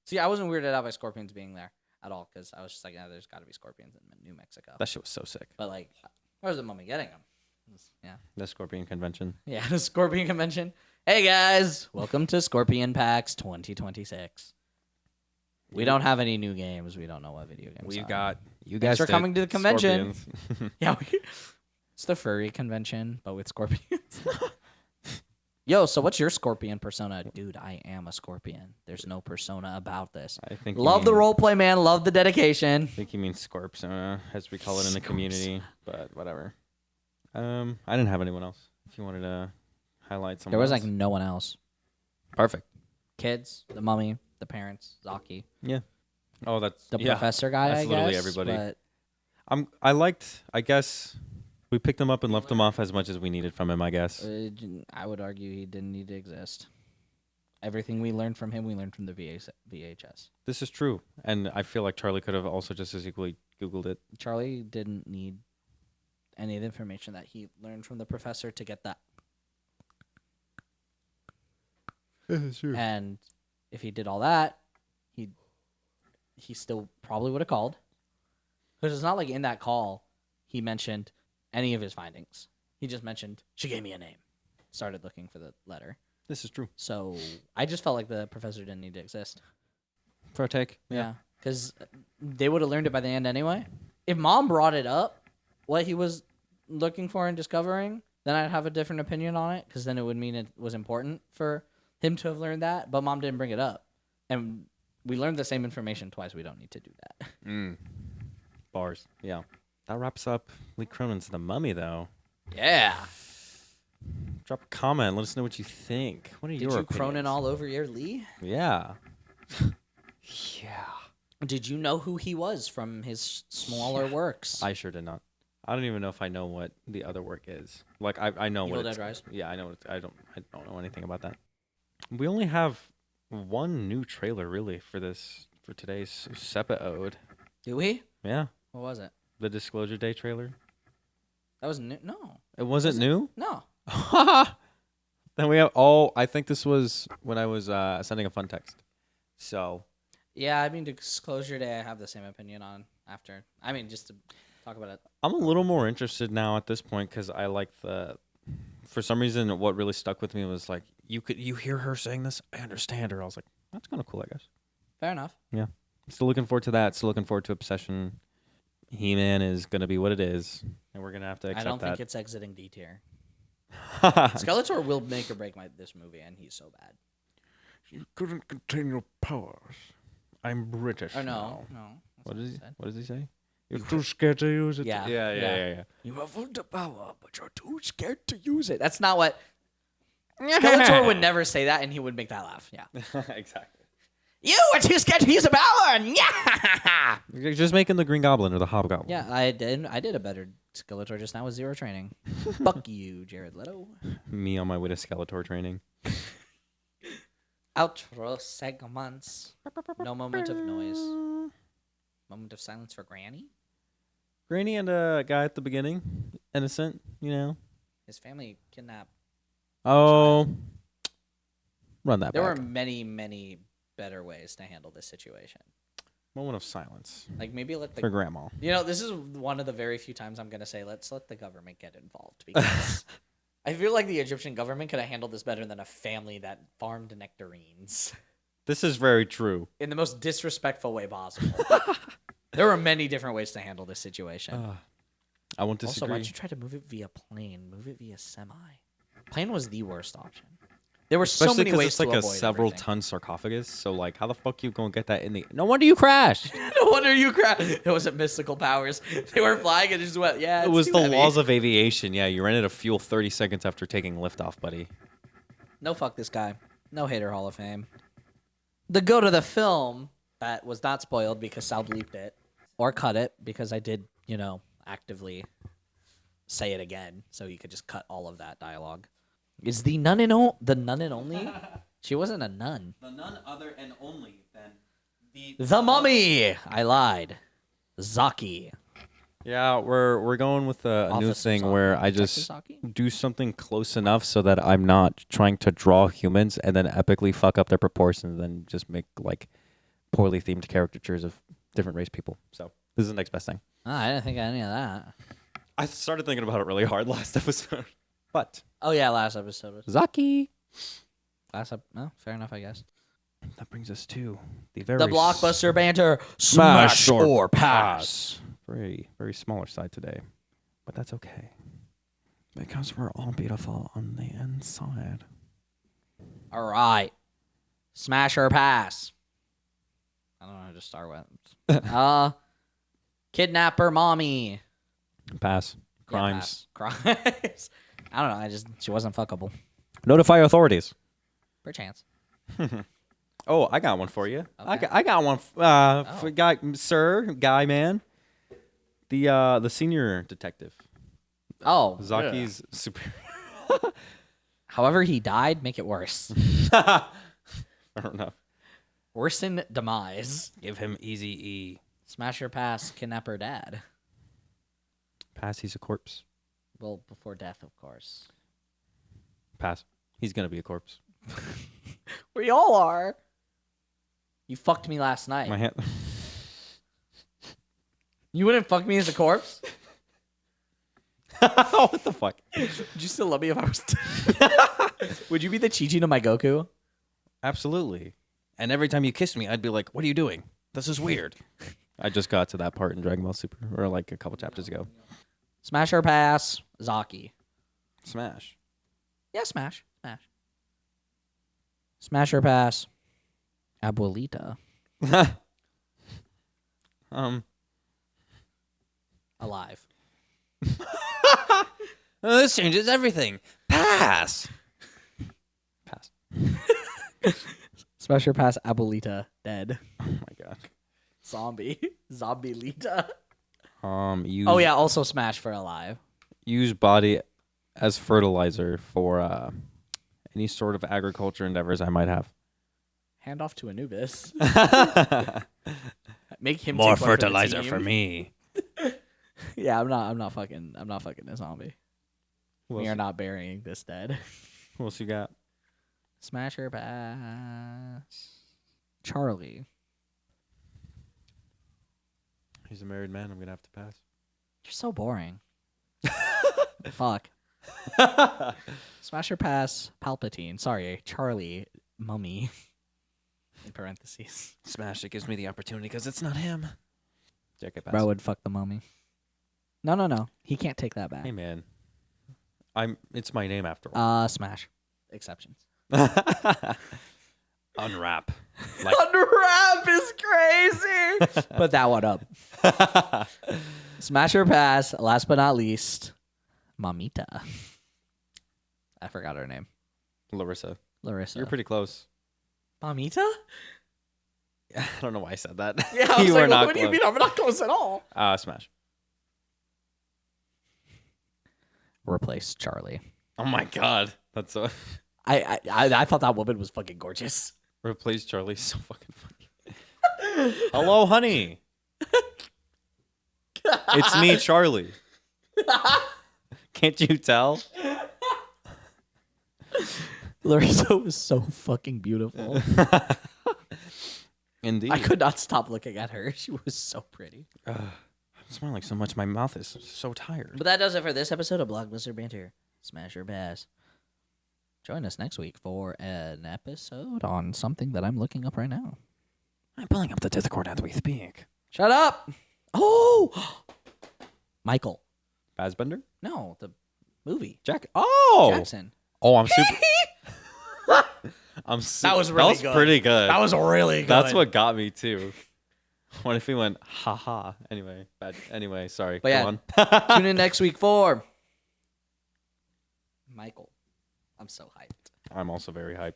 See, I wasn't weirded out by scorpions being there at all because I was just like, yeah, there's got to be scorpions in New Mexico. That shit was so sick. But like, where's the mummy getting them? Yeah. The scorpion convention. Yeah, the Scorpion Convention. Hey guys, welcome to Scorpion PAX 2026. We don't have any new games. We don't know what video games. We've are. got you Thanks guys for coming to the convention. Scorpions. Yeah, it's the furry convention, but with scorpions. Yo, so what's your scorpion persona? Dude, I am a scorpion. There's no persona about this. I think Love the roleplay, man. Love the dedication. I think you mean Scorpsona, as we call it in the community, but whatever. I didn't have anyone else. If you wanted to highlight someone There was else. like no one else. Perfect. Kids, the mummy, the parents, Zaki, Yeah. Oh, that's the yeah. professor guy, That's I literally guess. everybody. But I liked. I guess we picked him up and left him off as much as we needed from him. I guess. I would argue he didn't need to exist. Everything we learned from him, we learned from the VHS. This is true, and I feel like Charlie could have also just as equally Googled it. Charlie didn't need any of the information that he learned from the professor to get that. This is true. And if he did all that, he still probably would have called. Because it's not like in that call he mentioned any of his findings. He just mentioned, she gave me a name. Started looking for the letter. This is true. So I just felt like the professor didn't need to exist. For a take. Yeah. Because they would have learned it by the end anyway. If Mom brought it up, what he was looking for and discovering, then I'd have a different opinion on it. Because then it would mean it was important for him to have learned that. But Mom didn't bring it up. And we learned the same information twice. We don't need to do that. Bars. Yeah. That wraps up Lee Cronin's The Mummy, though. Yeah. Drop a comment. Let us know what you think. What are Did your you opinions? Cronin all over your Lee? Yeah. Yeah. Did you know who he was from his smaller works? I sure did not. I don't even know if I know what the other work is. Like I know Evil what Dead it's, Rise? Yeah, I know. I don't know anything about that. We only have one new trailer really for today's SEPA ode. Do we? Yeah, What was it? the Disclosure Day trailer. That was new. No. It wasn't new. No. Then we have. Oh, I think this was when I was sending a fun text. So Yeah, I mean, Disclosure Day, I have the same opinion on after. I mean, just to talk about it. I'm a little more interested now at this point because I like for some reason, what really stuck with me was like, you hear her saying this, I understand her. I was like, that's kind of cool, I guess. Fair enough. Yeah. Still looking forward to that. Still looking forward to Obsession. He-Man is going to be what it is, and we're going to have to accept that. I don't think it's exiting D tier. Skeletor will make or break this movie, and he's so bad. You couldn't contain your powers. I'm British Or now. no. What does he? said. What does he say? You're too scared to use it. Yeah, Yeah. You have the power, but you're too scared to use it. That's not what... Skeletor would never say that, and he would make that laugh. Yeah. Exactly. You were too scared to use the power! Yeah! You're just making the Green Goblin or the Hobgoblin. Yeah, I did a better Skeletor just now with zero training. Fuck you, Jared Leto. Me on my way to Skeletor training. Outro segments. No moment of noise. Moment of silence for Granny. Granny and a guy at the beginning, innocent, you know. His family kidnapped. Oh, run that There were back. many, many better ways to handle this situation. Moment of silence Like maybe let for the... Grandma. You know, this is one of the very few times I'm going to say, let's let the government get involved. Because I feel like the Egyptian government could have handled this better than a family that farmed nectarines. This is very true. In the most disrespectful way possible. There were many different ways to handle this situation. I won't Also, disagree. why'd you try to move it via plane? Move it via semi. Plane was the worst option. There were Especially so many ways it's like to a avoid several everything. ton sarcophagus. So like, how the fuck you gonna get that in the? No wonder you crashed. No wonder you crashed. It wasn't mystical powers. They were flying and it just went, yeah, It was the laws of aviation. Yeah, you ran out of fuel 30 seconds after taking liftoff, buddy. No, fuck this guy. No hater Hall of Fame. The goat of the film That was not spoiled because Sal bleeped it. Or cut it because I did, actively say it again. So you could just cut all of that dialogue. Is the nun and only? She wasn't a nun. The none other and only than The mummy! I lied. Zaki. Yeah, we're going with a new Officer thing Zaki. where I Detective just Zaki? do something close enough so that I'm not trying to draw humans and then epically fuck up their proportions and then just make like poorly themed caricatures of different race people. So this is the next best thing. Oh, I didn't think of any of that. I started thinking about it really hard last episode. But Oh, yeah, last episode was... Zaki. No, fair enough, I guess. That brings us to the very The Blockbuster banter. Smash or or pass. very, very smaller side today. But that's okay. Because we're all beautiful on the inside. All right. Smash or pass. I don't know how to start with. Kidnapper mommy. Pass. Yeah, Crimes. pass. Crimes. I don't know. She wasn't fuckable. Notify authorities. Perchance. Oh, I got one for you. Okay. I got one. For guy, man. The senior detective. Oh. Zaki's super. However he died, make it worse. I don't know. Worsen demise. Give him easy E. Smash or pass, kidnapper dad. Pass. He's a corpse. Well, before death, of course. Pass. He's gonna be a corpse. We all are. You fucked me last night. My hand. You wouldn't fuck me as a corpse? What the fuck? Would you still love me if I was... Would you be the Chi-Chi to my Goku? Absolutely. And every time you kissed me, I'd be like, "What are you doing? This is weird." I just got to that part in Dragon Ball Super, or like a couple chapters ago. Smash or pass, Zaki. Smash. Yeah, smash. Smash. Smash or pass, Abuelita. Alive. This changes everything. Pass. Pass. Smash or pass, Abuelita. Dead. Oh my god. Zombie. Zombie-lita. Use, Oh, yeah, also smash for alive. use body as fertilizer for any sort of agriculture endeavors I might have. Hand off to Anubis. Make him More take one fertilizer the for team. me. Yeah, I'm not fucking a zombie. Who We else, are not burying this dead. who else you got? Smash or pass, Charlie. He's a married man. I'm gonna have to pass. You're so boring. Fuck. Smash or pass, Palpatine. Sorry, Charlie, mummy. In parentheses. Smash. It gives me the opportunity because it's not him. Jack, pass. Bro would fuck the mummy. No. He can't take that back. Hey man, It's my name after all. Smash. Exceptions. Unwrap. Unwrap is crazy. Put that one up. Smash or pass, last but not least, Mamita. I forgot her name. Larissa. Larissa. You're pretty close. Mamita? I don't know why I said that. Yeah, I was You like, were not what do you close. mean I'm not close at all? Smash. Replace Charlie. Oh my god. That's so. I thought that woman was fucking gorgeous. Replace Charlie. So fucking funny. Hello, honey. It's me, Charlie. Can't you tell? Larissa was so fucking beautiful. Indeed. I could not stop looking at her. She was so pretty. I'm smiling so much. My mouth is so tired. But that does it for this episode of Blockbuster Banter. Smash or pass. Join us next week for an episode on something that I'm looking up right now. I'm pulling up the Discord as we speak. Shut up! Oh! Michael. Fassbender? No, the movie. Jack. Oh! Jackson. Oh, I'm super. That was really good. pretty good. That was really good. That's what got me too. What if he went, haha? Anyway, sorry. But Go yeah, on. tune in next week for Michael. I'm so hyped. I'm also very hyped.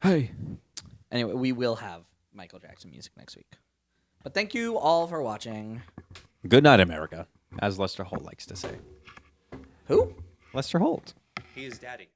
Hey. Anyway, we will have Michael Jackson music next week. But thank you all for watching. Good night, America, as Lester Holt likes to say. Who? Lester Holt. He is daddy.